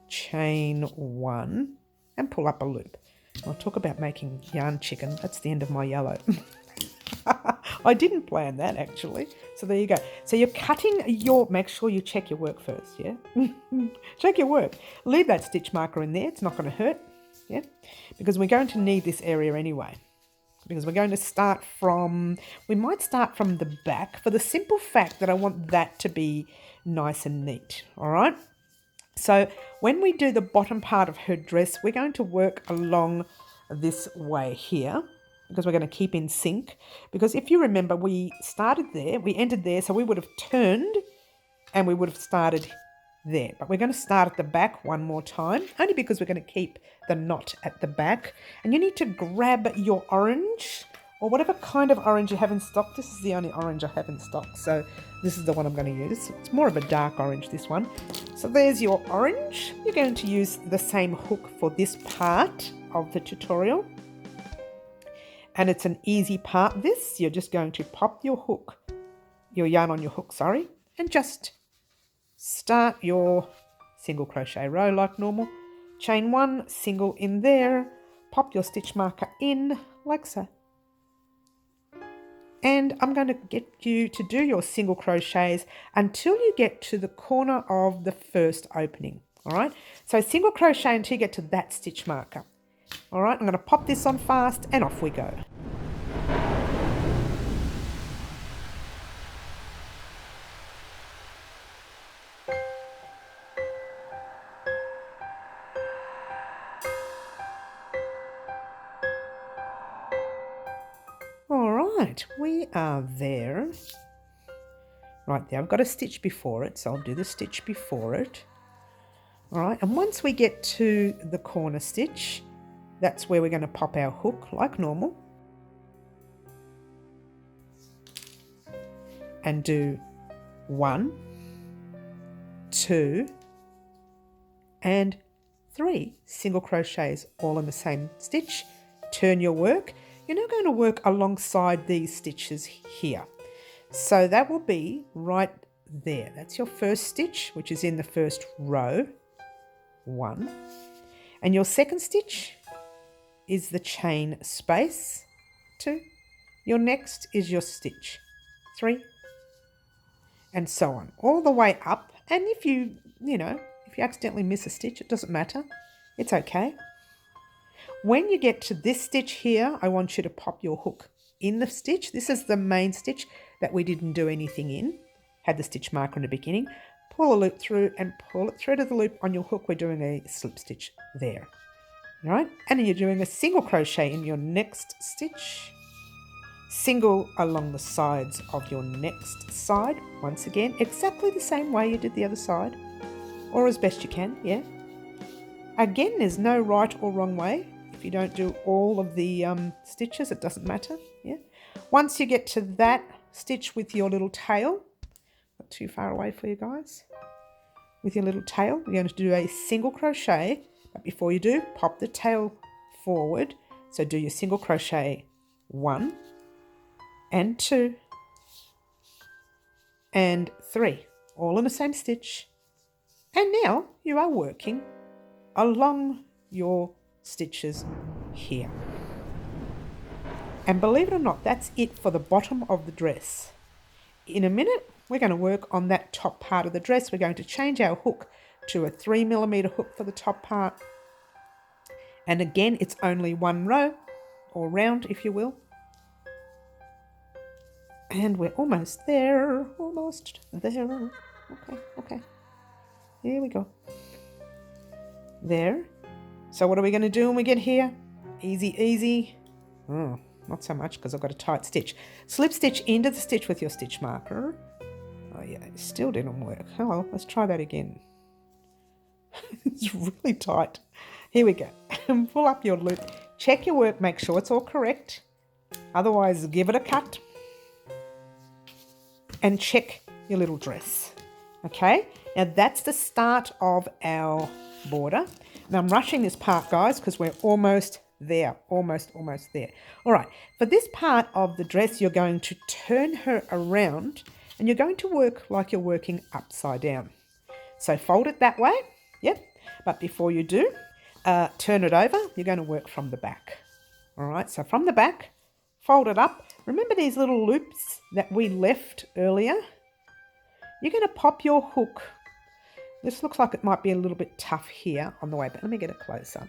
A: Chain 1 and pull up a loop. I'll talk about making yarn chicken. That's the end of my yellow. I didn't plan that actually. So there you go. So you're cutting your, make sure you check your work first, yeah? Check your work. Leave that stitch marker in there. It's not going to hurt, yeah? Because we're going to need this area anyway. Because we're going to start from, we might start from the back for the simple fact that I want that to be nice and neat, all right? So when we do the bottom part of her dress, we're going to work along this way here, because we're going to keep in sync. Because if you remember, we started there, we ended there, so we would have turned and we would have started there. But we're going to start at the back one more time, only because we're going to keep the knot at the back. And you need to grab your orange, or whatever kind of orange you have in stock. This is the only orange I have in stock, so this is the one I'm going to use. It's more of a dark orange, this one. So there's your orange. You're going to use the same hook for this part of the tutorial. And it's an easy part, this. You're just going to pop your hook, your yarn on your hook, sorry, and just start your single crochet row like normal. Chain 1, single in there, pop your stitch marker in like so. And I'm going to get you to do your single crochets until you get to the corner of the first opening. All right, so single crochet until you get to that stitch marker. All right, I'm going to pop this on fast and off we go. Right, we are there. Right there, I've got a stitch before it, so I'll do the stitch before it. All right, and once we get to the corner stitch, that's where we're going to pop our hook like normal. And do 1, 2, and 3 single crochets all in the same stitch. Turn your work. You're now going to work alongside these stitches here. So that will be right there. That's your first stitch, which is in the first row, 1. And your second stitch is the chain space, 2. Your next is your stitch, 3. And so on, all the way up. And if you accidentally miss a stitch, it doesn't matter. It's okay. When you get to this stitch here, I want you to pop your hook in the stitch. This is the main stitch that we didn't do anything in. Had the stitch marker in the beginning. Pull a loop through and pull it through to the loop on your hook. We're doing a slip stitch there. All right, and then you're doing a single crochet in your next stitch. Single along the sides of your next side. Once again, exactly the same way you did the other side, or as best you can, yeah. Again, there's no right or wrong way. If you don't do all of the stitches, it doesn't matter, yeah. Once you get to that stitch with your little tail, not too far away for you guys, with your little tail, you're going to do a single crochet, but before you do, pop the tail forward. So do your single crochet 1 and 2 and 3, all in the same stitch. And now you are working along your stitches here. And believe it or not, that's it for the bottom of the dress. In a minute, we're going to work on that top part of the dress. We're going to change our hook to a 3mm hook for the top part. And again, it's only one row, or round if you will. And we're almost there, almost there. Okay. Here we go. There. So what are we going to do when we get here? Easy. Oh, not so much because I've got a tight stitch. Slip stitch into the stitch with your stitch marker. Oh yeah, it still didn't work. Oh well, let's try that again. It's really tight. Here we go. Pull up your loop. Check your work, make sure it's all correct. Otherwise, give it a cut. And check your little dress. Okay, now that's the start of our border. Now I'm rushing this part, guys, because we're almost there, almost there. All right, for this part of the dress, you're going to turn her around and you're going to work like you're working upside down. So fold it that way, yep. But before you do, turn it over, you're going to work from the back. All right, so from the back, fold it up. Remember these little loops that we left earlier? You're going to pop your hook. This looks like it might be a little bit tough here on the way, but let me get a close-up.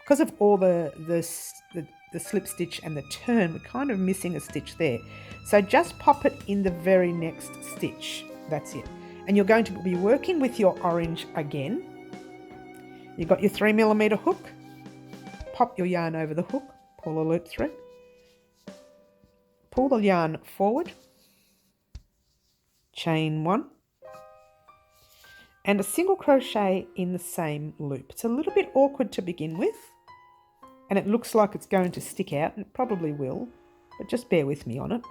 A: Because of all the slip stitch and the turn, we're kind of missing a stitch there. So just pop it in the very next stitch. That's it. And you're going to be working with your orange again. You've got your 3mm hook. Pop your yarn over the hook. Pull a loop through. Pull the yarn forward. Chain 1. and a single crochet in the same loop. It's a little bit awkward to begin with, and it looks like it's going to stick out, and it probably will, but just bear with me on it.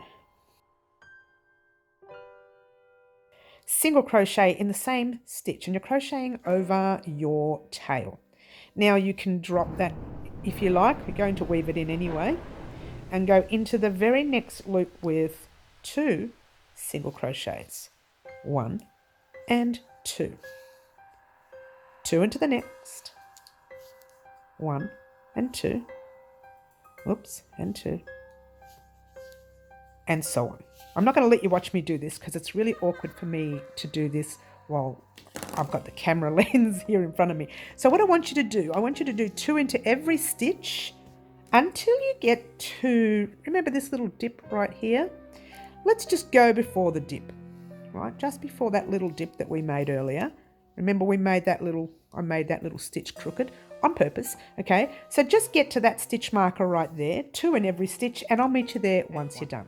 A: Single crochet in the same stitch, and you're crocheting over your tail. Now you can drop that if you like. We're going to weave it in anyway, and go into the very next loop with 2 single crochets, 1 and 2, 2 into the next, 1 and 2, whoops, and 2, and so on. I'm not going to let you watch me do this because it's really awkward for me to do this while I've got the camera lens here in front of me. So what I want you to do, I want you to do 2 into every stitch until you get to, remember this little dip right here? Let's just go before the dip, right? Just before that little dip that we made earlier. Remember we made that little, I made that little stitch crooked on purpose, okay? So just get to that stitch marker right there, 2 in every stitch, and I'll meet you there once you're done.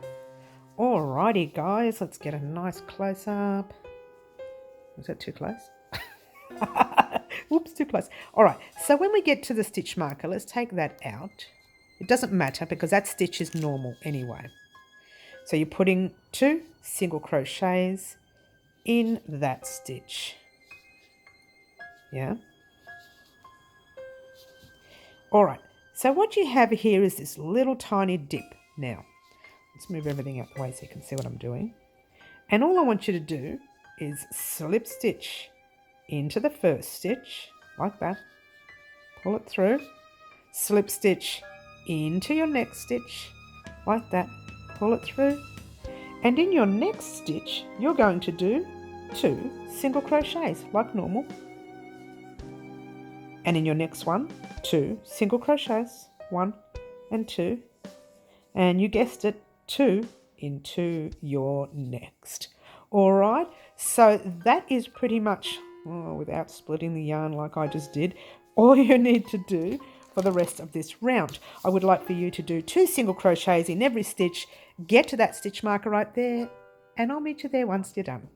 A: Alrighty guys, let's get a nice close up. Was that too close? Whoops, too close. Alright, so when we get to the stitch marker, let's take that out. It doesn't matter because that stitch is normal anyway. So you're putting 2 single crochets in that stitch. Yeah. Alright, so what you have here is this little tiny dip. Now, let's move everything out the way so you can see what I'm doing. And all I want you to do is slip stitch into the first stitch, like that. Pull it through. Slip stitch into your next stitch, like that. Pull it through. And in your next stitch, you're going to do 2 single crochets, like normal. And in your next one, 2 single crochets, 1 and 2. And you guessed it, 2 into your next. All right, so that is pretty much, without splitting the yarn like I just did, all you need to do for the rest of this round. I would like for you to do 2 single crochets in every stitch, get to that stitch marker right there, and I'll meet you there once you're done.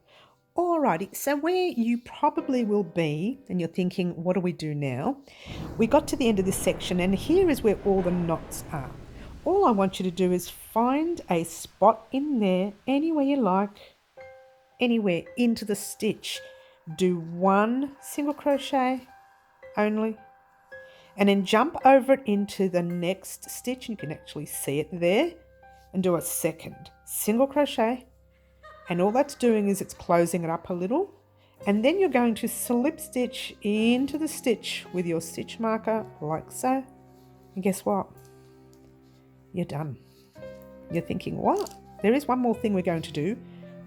A: Alrighty, so where you probably will be, and you're thinking, what do we do now? We got to the end of this section, and here is where all the knots are. All I want you to do is find a spot in there, anywhere you like, anywhere into the stitch. Do 1 single crochet only, and then jump over it into the next stitch. You can actually see it there, and do a second single crochet. And all that's doing is it's closing it up a little. And then you're going to slip stitch into the stitch with your stitch marker like so. And guess what? You're done. You're thinking, what? There is one more thing we're going to do.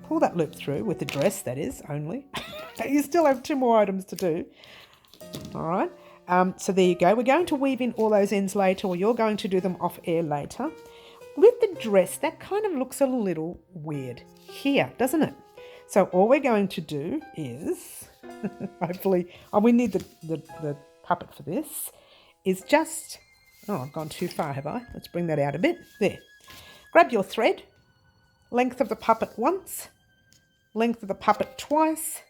A: Pull that loop through with the dress, that is, only. You still have 2 more items to do. All right. So there you go. We're going to weave in all those ends later, or you're going to do them off air later. With the dress, that kind of looks a little weird here, doesn't it? So all we're going to do is, hopefully, we need the puppet for this, is just, I've gone too far, have I? Let's bring that out a bit. There. Grab your thread, length of the puppet once, length of the puppet twice,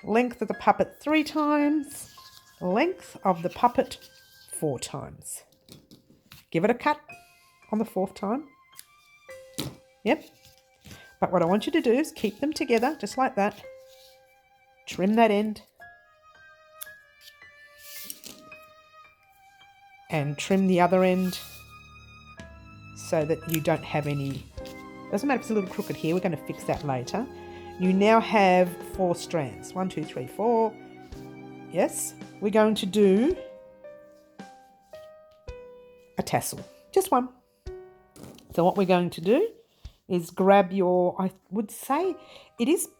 A: length of the puppet 3 times, length of the puppet 4 times. Give it a cut on the 4th time. Yep. But what I want you to do is keep them together, just like that. Trim that end. And trim the other end so that you don't have any, doesn't matter if it's a little crooked here, we're going to fix that later. You now have 4 strands. 1, 2, 3, 4. Yes, we're going to do a tassel, just 1. So what we're going to do is grab your, I would say it is,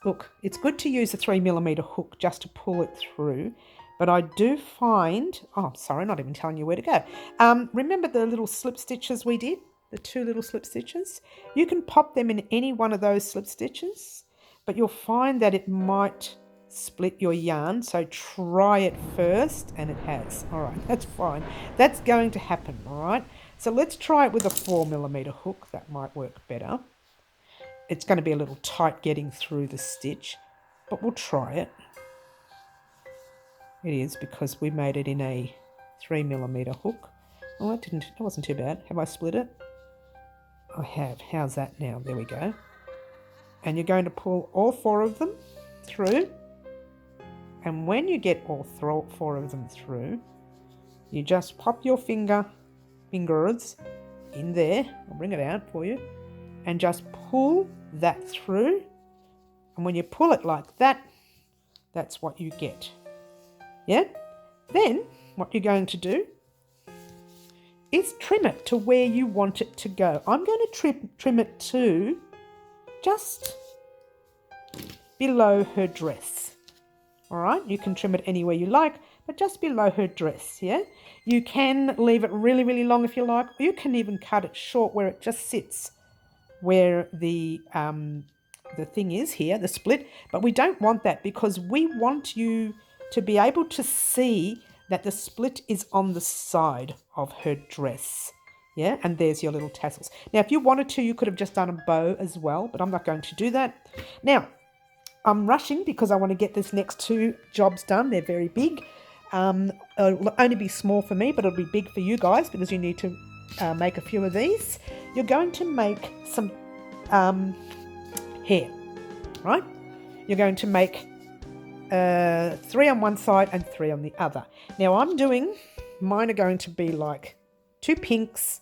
A: look, it's good to use a 3mm hook just to pull it through. But I do find, sorry, not even telling you where to go. Remember the little slip stitches we did? The 2 little slip stitches? You can pop them in any one of those slip stitches, but you'll find that it might split your yarn. So try it first, and it has. All right, that's fine. That's going to happen, all right? So let's try it with a 4mm hook. That might work better. It's going to be a little tight getting through the stitch, but we'll try it. It is, because we made it in a 3mm hook. Oh, that wasn't too bad. Have I split it? I have. How's that now? There we go. And you're going to pull all 4 of them through. And when you get all 4 of them through, you just pop your fingers in there. I'll bring it out for you. And just pull that through. And when you pull it like that, that's what you get. Yeah? Then what you're going to do is trim it to where you want it to go. I'm going to trim it to just below her dress. All right? You can trim it anywhere you like, but just below her dress, yeah? You can leave it really, really long if you like. Or you can even cut it short where it just sits where the thing is here, the split. But we don't want that, because we want you to be able to see that the split is on the side of her dress. Yeah, and there's your little tassels. Now, if you wanted to, you could have just done a bow as well, but I'm not going to do that. Now, I'm rushing because I want to get this next 2 jobs done. They're very big. It'll only be small for me, but it'll be big for you guys, because you need to make a few of these. You're going to make some hair, right? You're going to make 3 on one side and 3 on the other. Now mine are going to be like 2 pinks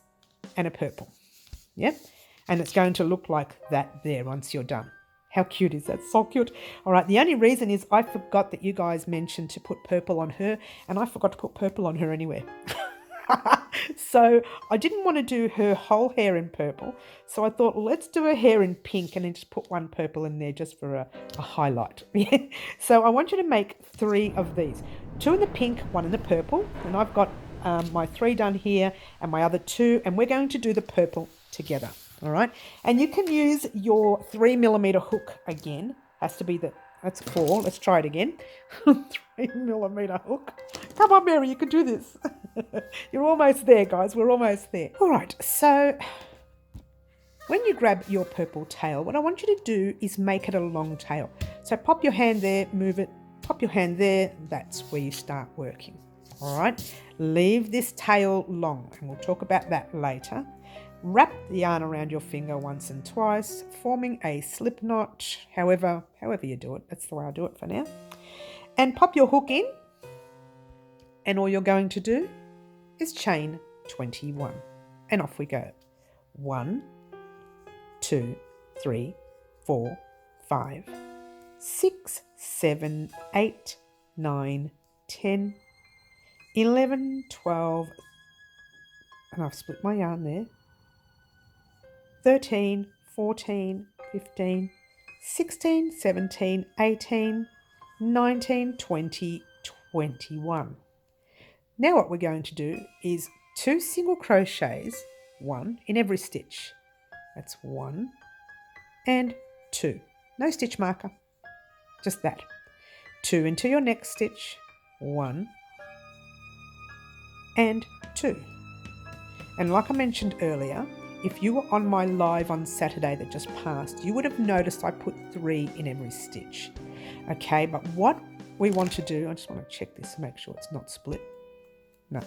A: and a purple. Yeah? And it's going to look like that there once you're done. How cute is that? So cute. All right, the only reason is I forgot that you guys mentioned to put purple on her, and I forgot to put purple on her anywhere. So I didn't want to do her whole hair in purple. So I thought, let's do her hair in pink and then just put 1 purple in there just for a highlight. So I want you to make 3 of these. 2 in the pink, 1 in the purple. And I've got my 3 done here and my other 2. And we're going to do the purple together. All right. And you can use your 3mm hook again. Has to be that's 4. Let's try it again. 3mm hook. Come on, Mary, you can do this. You're almost there, guys. We're almost there. All right, so when you grab your purple tail, what I want you to do is make it a long tail. So pop your hand there, move it, pop your hand there. That's where you start working. All right, leave this tail long, and we'll talk about that later. Wrap the yarn around your finger once and twice, forming a slip knot, however you do it. That's the way I do it for now. And pop your hook in, and all you're going to do is chain 21. And off we go. 1, 2, 3, 4, 5, 6, 7, 8, 9, 10, 11, 12, and I've split my yarn there. 13, 14, 15, 16, 17, 18, 19, 20, 21. Now what we're going to do is 2 single crochets, 1 in every stitch. That's 1 and 2. No stitch marker, just that. 2 into your next stitch, 1 and 2. And like I mentioned earlier, if you were on my live on Saturday that just passed, you would have noticed I put 3 in every stitch. Okay, but what we want to do, I just want to check this to make sure it's not split. No,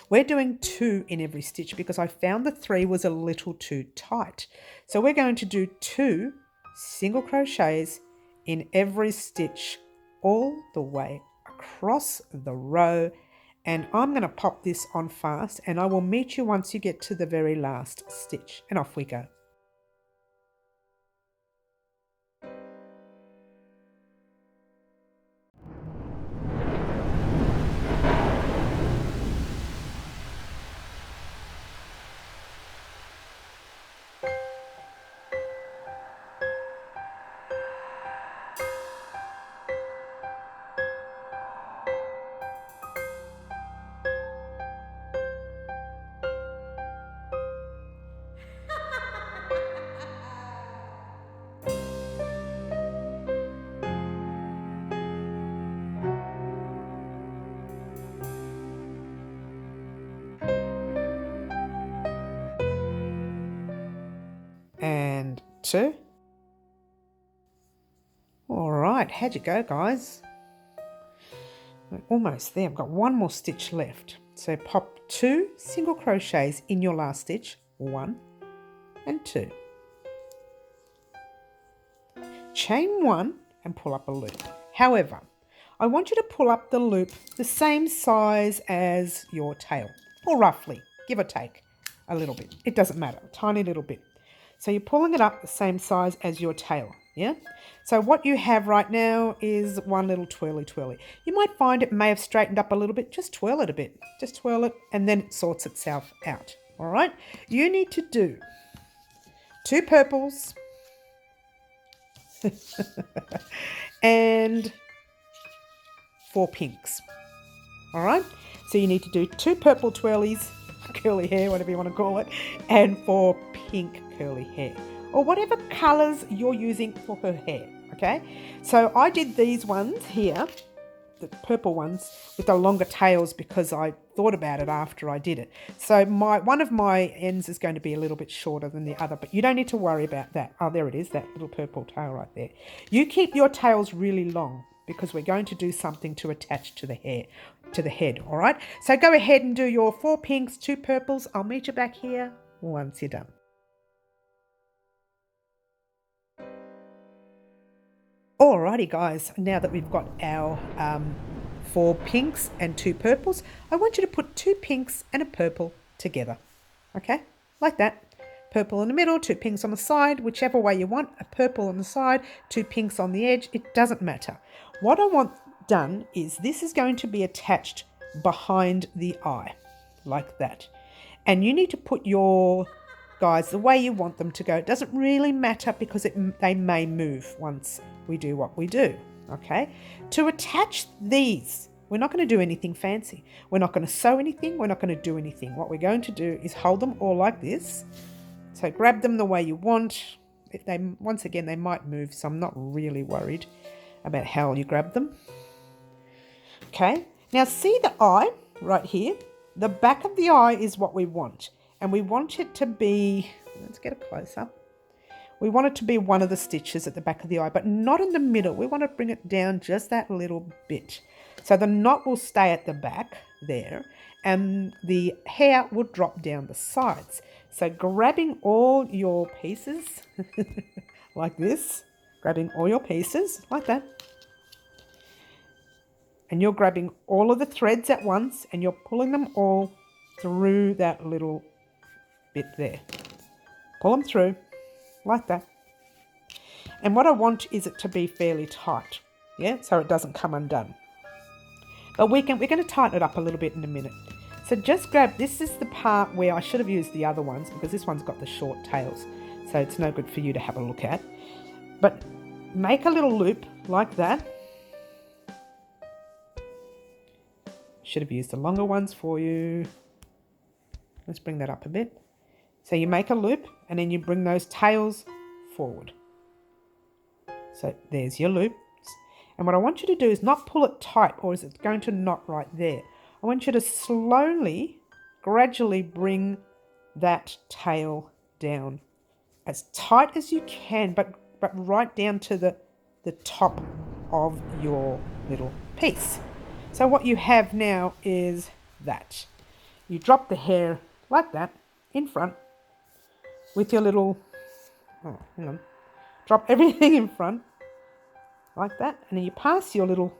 A: we're doing 2 in every stitch because I found the 3 was a little too tight. So we're going to do 2 single crochets in every stitch all the way across the row. And I'm going to pop this on fast, and I will meet you once you get to the very last stitch. And off we go. And 2. All right, how'd you go, guys? We're almost there. I've got one more stitch left. So pop 2 single crochets in your last stitch, 1 and 2. Chain 1 and pull up a loop. However, I want you to pull up the loop the same size as your tail, or roughly, give or take a little bit. It doesn't matter, a tiny little bit. So you're pulling it up the same size as your tail, yeah? So what you have right now is one little twirly. You might find it may have straightened up a little bit. Just twirl it a bit. Just twirl it and then it sorts itself out, all right? You need to do 2 purples and 4 pinks, all right? So you need to do 2 purple twirlies, curly hair, whatever you want to call it, and 4 pink curly hair, or whatever colours you're using for her hair, okay? So I did these ones here, the purple ones with the longer tails, because I thought about it after I did it. So one of my ends is going to be a little bit shorter than the other, but you don't need to worry about that. Oh, there it is, that little purple tail right there. You keep your tails really long, because we're going to do something to attach to the hair, to the head, all right? So go ahead and do your 4 pinks, 2 purples. I'll meet you back here once you're done. Alrighty guys, now that we've got our 4 pinks and 2 purples, I want you to put 2 pinks and a purple together, okay? Like that. Purple in the middle, 2 pinks on the side, whichever way you want, a purple on the side, 2 pinks on the edge, it doesn't matter. What I want done is this is going to be attached behind the eye, like that. And you need to put your guys the way you want them to go. It doesn't really matter, because they may move once we do what we do, okay? To attach these, we're not going to do anything fancy. We're not going to sew anything. We're not going to do anything. What we're going to do is hold them all like this. So grab them the way you want. Once again, they might move, so I'm not really worried about how you grab them. Okay, now see the eye right here? The back of the eye is what we want. And we want it to be, let's get it close up. We want it to be one of the stitches at the back of the eye, but not in the middle. We want to bring it down just that little bit. So the knot will stay at the back there, and the hair will drop down the sides. So grabbing all your pieces like this, grabbing all your pieces like that. And you're grabbing all of the threads at once, and you're pulling them all through that little bit there. Pull them through like that. And what I want is it to be fairly tight, yeah, so it doesn't come undone. But we're going to tighten it up a little bit in a minute. So just grab, this is the part where I should have used the other ones, because this one's got the short tails, so it's no good for you to have a look at. But make a little loop like that. Should have used the longer ones for you. Let's bring that up a bit. So you make a loop, and then you bring those tails forward. So there's your loop. And what I want you to do is not pull it tight, or is it going to knot right there. I want you to slowly, gradually bring that tail down as tight as you can, but right down to the top of your little piece. So what you have now is that. You drop the hair like that in front with your little, oh, hang on, drop everything in front like that, and then you pass your little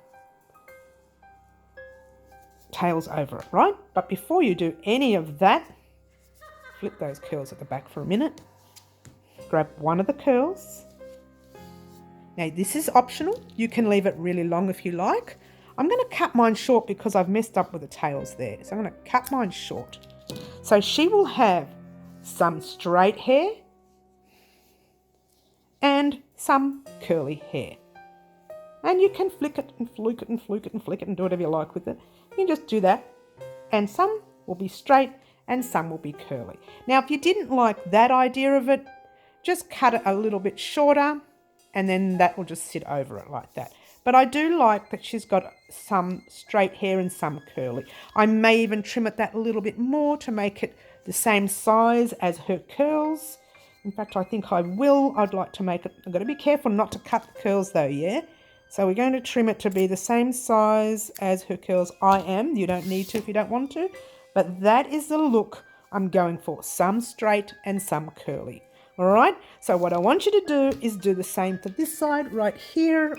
A: tails over it, right? But before you do any of that, flip those curls at the back for a minute. Grab one of the curls. Now this is optional. You can leave it really long if you like. I'm going to cut mine short because I've messed up with the tails there. So I'm going to cut mine short. So she will have some straight hair and some curly hair. And you can flick it and fluke it and fluke it and flick it and do whatever you like with it. You can just do that. And some will be straight and some will be curly. Now, if you didn't like that idea of it, just cut it a little bit shorter and then that will just sit over it like that. But I do like that she's got some straight hair and some curly. I may even trim it that little bit more to make it the same size as her curls. In fact, I think I will. I'd like to make it, I've got to be careful not to cut the curls though, yeah? So we're going to trim it to be the same size as her curls. I am. You don't need to if you don't want to. But that is the look I'm going for. Some straight and some curly. All right. So what I want you to do is do the same for this side right here.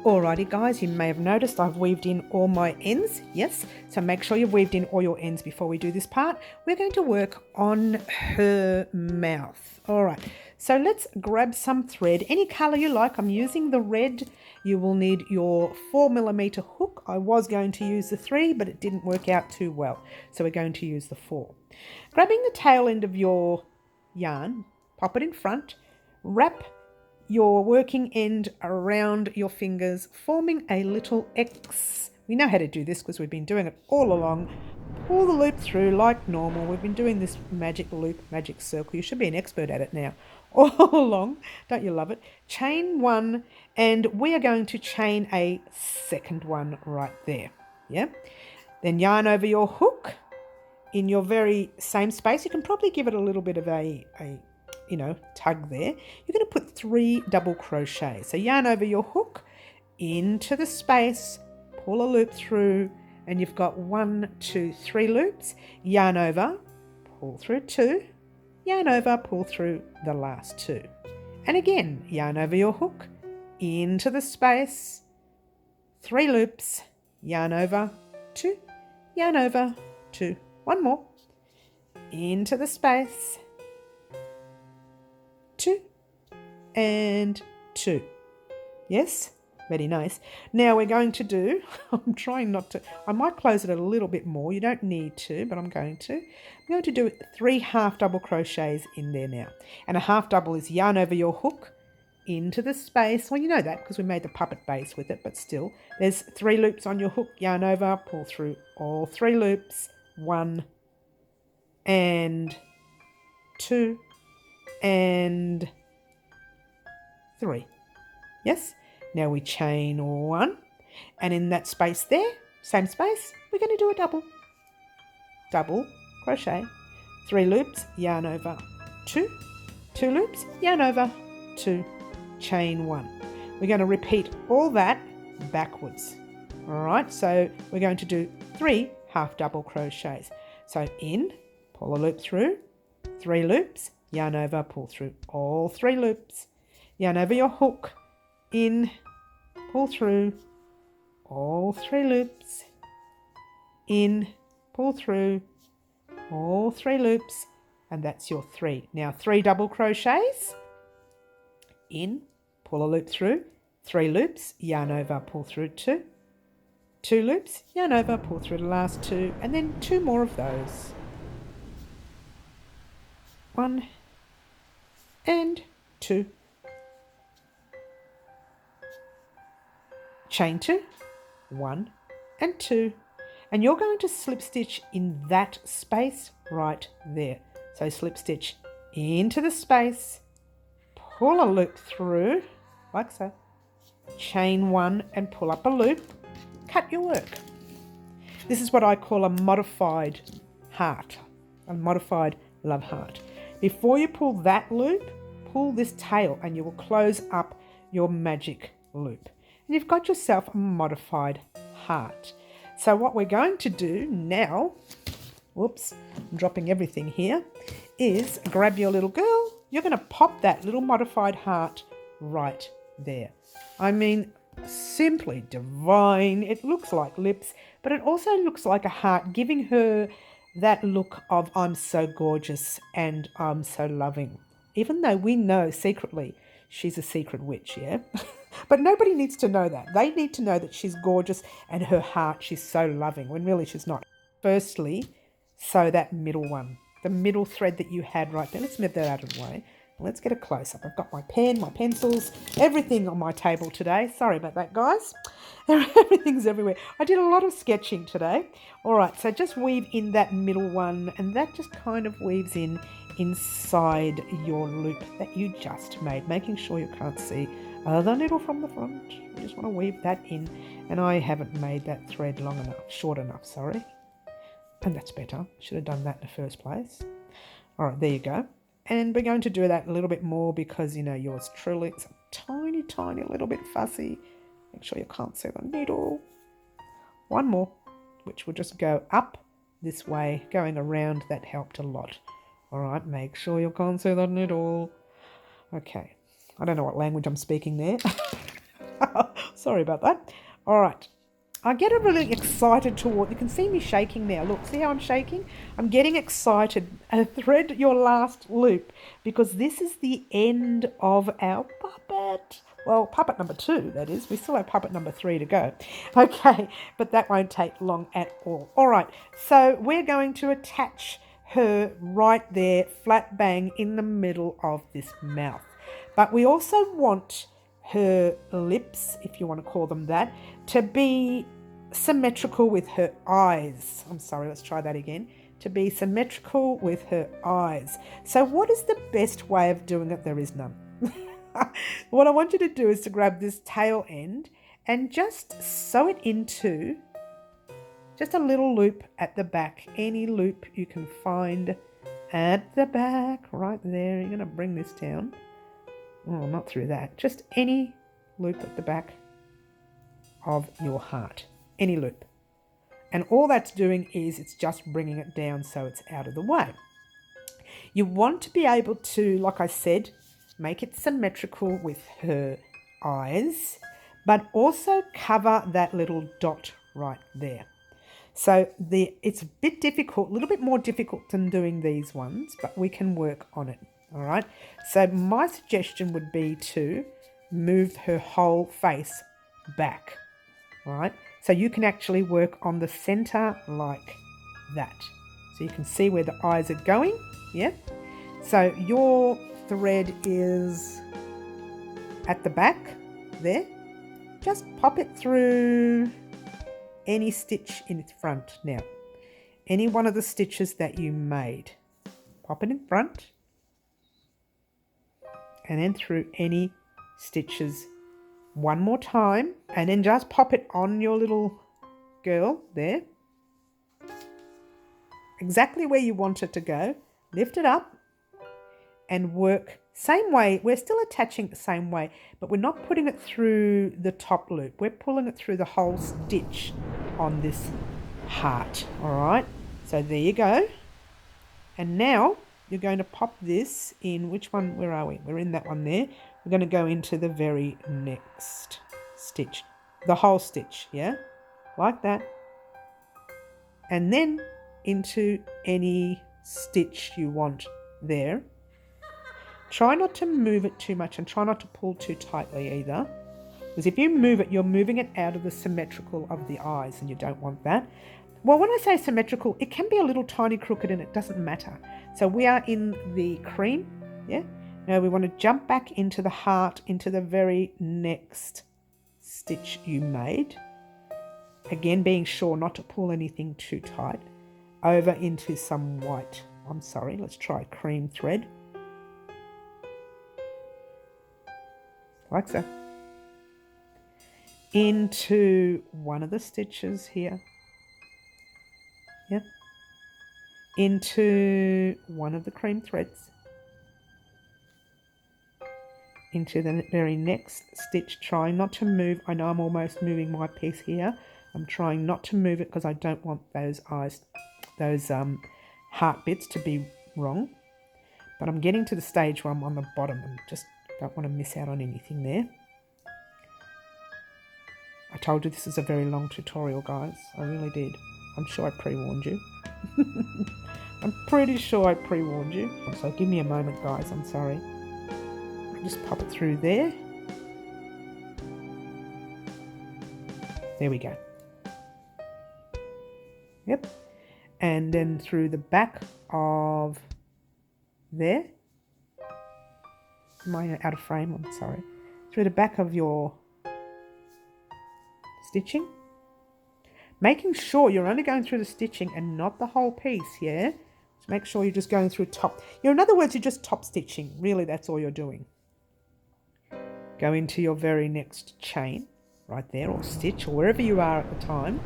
A: Alrighty guys, you may have noticed I've weaved in all my ends, yes, so make sure you've weaved in all your ends before we do this part. We're going to work on her mouth. Alright, so let's grab some thread, any colour you like. I'm using the red. You will need your 4mm hook. I was going to use the 3, but it didn't work out too well, so we're going to use the 4. Grabbing the tail end of your yarn, pop it in front, wrap your working end around your fingers, forming a little X. We know how to do this because we've been doing it all along. Pull the loop through like normal. We've been doing this magic loop, magic circle. You should be an expert at it now. All along. Don't you love it? Chain 1, and we are going to chain a second one right there. Yeah. Then yarn over your hook in your very same space. You can probably give it a little bit of a tug there. You're going to put 3 double crochets. So yarn over your hook into the space, pull a loop through, and you've got 1, 2, 3 loops. Yarn over, pull through 2, yarn over, pull through the last 2. And again, yarn over your hook into the space, 3 loops, yarn over, 2, yarn over, 2, 1 more, into the space, 2 and 2. Yes, very nice. Now we're going to do, I'm trying not to, I might close it a little bit more. You don't need to, but I'm going to. I'm going to do 3 half double crochets in there now. And a half double is yarn over your hook into the space. Well, you know that because we made the puppet base with it, but still. There's 3 loops on your hook, yarn over, pull through all 3 loops, 1 and 2 and 3. Yes? Now we chain 1, and in that space there, same space, we're going to do a double crochet, 3 loops, yarn over, 2 loops, yarn over, 2, chain 1. We're going to repeat all that backwards. All right, so we're going to do 3 half double crochets. So in, pull a loop through, 3 loops, yarn over, pull through all 3 loops, yarn over your hook, in, pull through all 3 loops, in, pull through all 3 loops, and that's your 3. Now 3 double crochets, in, pull a loop through, 3 loops, yarn over, pull through 2, 2 loops, yarn over, pull through the last 2, and then 2 more of those. 1 and 2. Chain 2, 1 and 2. And you're going to slip stitch in that space right there. So slip stitch into the space, pull a loop through, like so, chain 1 and pull up a loop, cut your work. This is what I call a modified heart, a modified love heart. Before you pull that loop, pull this tail and you will close up your magic loop. And you've got yourself a modified heart. So what we're going to do now, whoops, I'm dropping everything here, is grab your little girl. You're going to pop that little modified heart right there. I mean, simply divine. It looks like lips, but it also looks like a heart, giving her that look of I'm so gorgeous and I'm so loving. Even though we know secretly she's a secret witch, yeah? But nobody needs to know that. They need to know that she's gorgeous and her heart, she's so loving, when really she's not. Firstly, sew that middle one, the middle thread that you had right there. Let's move that out of the way. Let's get a close-up. I've got my pen, my pencils, everything on my table today. Sorry about that, guys. Everything's everywhere. I did a lot of sketching today. All right, so just weave in that middle one, and that just kind of weaves in inside your loop that you just made, making sure you can't see the needle from the front. You just want to weave that in, and I haven't made that thread long enough, short enough, sorry. And that's better. Should have done that in the first place. All right, there you go. And we're going to do that a little bit more because, you know, yours truly is a tiny, tiny little bit fussy. Make sure you can't see the needle. One more, which will just go up this way, going around. That helped a lot. All right, make sure you can't see the needle. Okay, I don't know what language I'm speaking there. Sorry about that. All right. I get really excited toward, you can see me shaking now. Look, see how I'm shaking? I'm getting excited. Thread your last loop because this is the end of our puppet. Well, puppet number 2, that is. We still have puppet number 3 to go. Okay, but that won't take long at all. All right, so we're going to attach her right there, flat bang in the middle of this mouth. But we also want her lips, if you want to call them that, to be symmetrical with her eyes. I'm sorry, let's try that again. To be symmetrical with her eyes. So what is the best way of doing it? There is none. What I want you to do is to grab this tail end and just sew it into just a little loop at the back. Any loop you can find at the back, right there. You're going to bring this down. Oh, not through that. Just any loop at the back of your heart. Any loop. And all that's doing is it's just bringing it down so it's out of the way. You want to be able to, like I said, make it symmetrical with her eyes, but also cover that little dot right there. So it's a bit difficult, a little bit more difficult than doing these ones, but we can work on it. All right. So my suggestion would be to move her whole face back. All right. So you can actually work on the center like that. So you can see where the eyes are going. Yeah. So your thread is at the back there. Just pop it through any stitch in front now. Any one of the stitches that you made. Pop it in front. And then through any stitches one more time, and then just pop it on your little girl there, exactly where you want it to go. Lift it up and work same way. We're still attaching the same way, but we're not putting it through the top loop. We're pulling it through the whole stitch on this heart. All right, so there you go. And now you're going to pop this in, which one, where are we? We're in that one there. We're going to go into the very next stitch, the whole stitch, yeah? Like that. And then into any stitch you want there. Try not to move it too much and try not to pull too tightly either. Because if you move it, you're moving it out of the symmetrical of the eyes and you don't want that. Well, when I say symmetrical, it can be a little tiny crooked and it doesn't matter. So we are in the cream, yeah? Now we want to jump back into the heart, into the very next stitch you made. Again, being sure not to pull anything too tight. Over into some white, let's try cream thread. Like so. Into one of the stitches here. Yeah. Into one of the cream threads. Into the very next stitch, trying not to move. I know I'm almost moving my piece here. I'm trying not to move it because I don't want those eyes, those heart bits to be wrong. But I'm getting to the stage where I'm on the bottom and just don't want to miss out on anything there. I told you this is a very long tutorial, guys. I really did. I'm sure I pre-warned you. I'm pretty sure I pre-warned you. So give me a moment, guys. I'm sorry. Just pop it through there. There we go. Yep. And then through the back of there. Am I out of frame? I'm sorry. Through the back of your stitching. Making sure you're only going through the stitching and not the whole piece, yeah? So make sure you're just going through top. In other words, you're just top stitching. Really, that's all you're doing. Go into your very next chain right there, or stitch, or wherever you are at the time.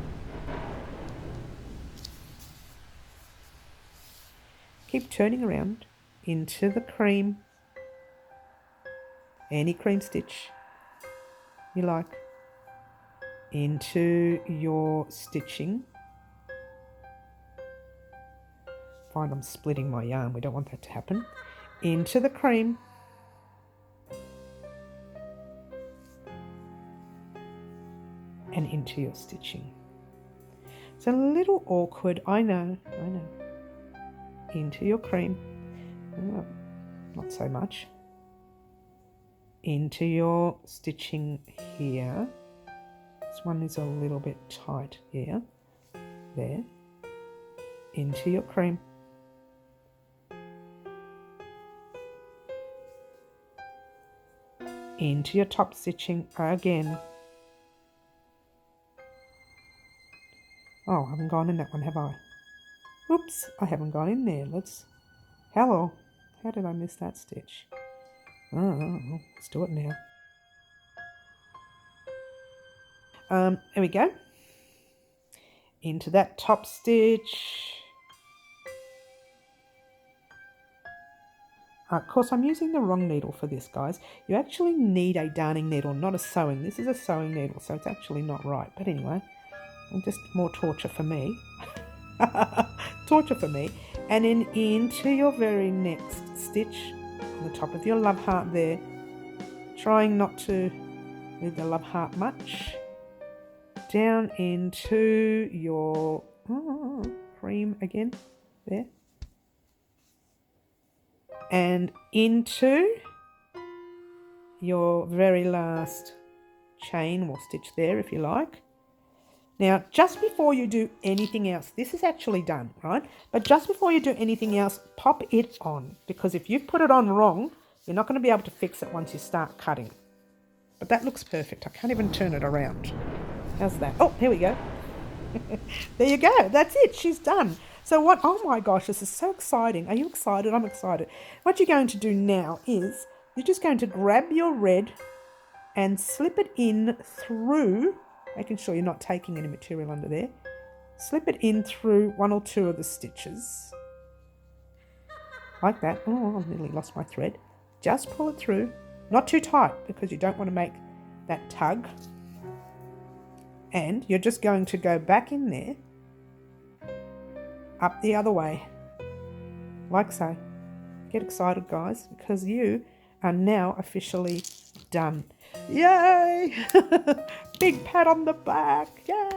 A: Keep turning around into the cream. Any cream stitch you like. Into your stitching. Find I'm splitting my yarn. We don't want that to happen. Into the cream. And into your stitching. It's a little awkward, I know. Into your cream. Oh, not so much. Into your stitching here. This one is a little bit tight here. There. Into your cream. Into your top stitching again. Oh, I haven't gone in that one, have I? Oops, I haven't gone in there. Hello. How did I miss that stitch? Oh, let's do it now. There we go. Into that top stitch. Of course, I'm using the wrong needle for this, guys. You actually need a darning needle, not a sewing. This is a sewing needle, so it's actually not right. But anyway, just more torture for me. Torture for me. And then into your very next stitch on the top of your love heart there. Trying not to move the love heart much. Down into your cream again. There. And into your very last chain or stitch there if you like. Now, just before you do anything else, this is actually done, right? But just before you do anything else, pop it on. Because if you've put it on wrong, you're not going to be able to fix it once you start cutting. But that looks perfect. I can't even turn it around. How's that? Oh, here we go. There you go. That's it. She's done. So what? Oh my gosh, this is so exciting. Are you excited? I'm excited. What you're going to do now is you're just going to grab your red and slip it in through, making sure you're not taking any material under there. Slip it in through one or two of the stitches. Like that. Oh, I've nearly lost my thread. Just pull it through. Not too tight because you don't want to make that tug. And you're just going to go back in there, up the other way, like so. Get excited, guys, because you are now officially done. Yay! Big pat on the back. Yay!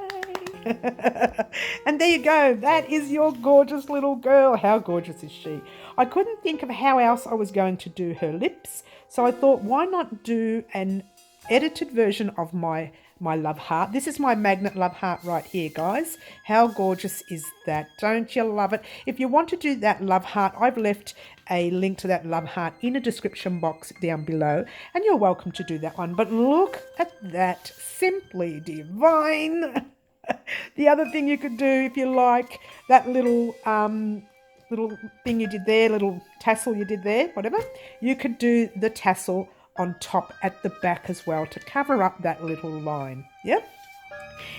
A: And there you go. That is your gorgeous little girl. How gorgeous is she? I couldn't think of how else I was going to do her lips, so I thought, why not do an edited version of my love heart. This is my magnet love heart right here, guys. How gorgeous is that? Don't you love it? If you want to do that love heart, I've left a link to that love heart in a description box down below, and you're welcome to do that one. But look at that. Simply divine. The other thing you could do, if you like, that little thing you did there, little tassel you did there, whatever, you could do the tassel on top at the back as well to cover up that little line. Yep.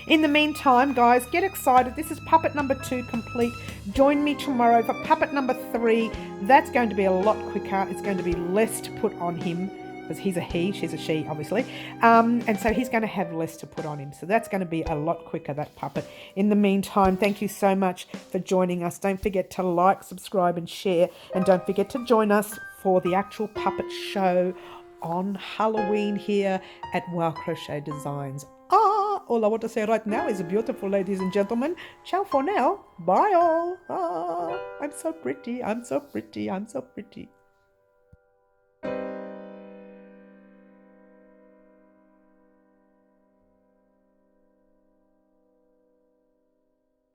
A: In the meantime, guys, get excited. This is puppet number 2 complete. Join me tomorrow for puppet number 3. That's going to be a lot quicker. It's going to be less to put on him because he's a he, she's a she, obviously. And so he's going to have less to put on him. So that's going to be a lot quicker, that puppet. In the meantime, thank you so much for joining us. Don't forget to like, subscribe and share. And don't forget to join us for the actual puppet show on Halloween here at Wow Crochet Designs. All I want to say right now is beautiful, ladies and gentlemen. Ciao for now. Bye all. I'm so pretty. I'm so pretty. I'm so pretty.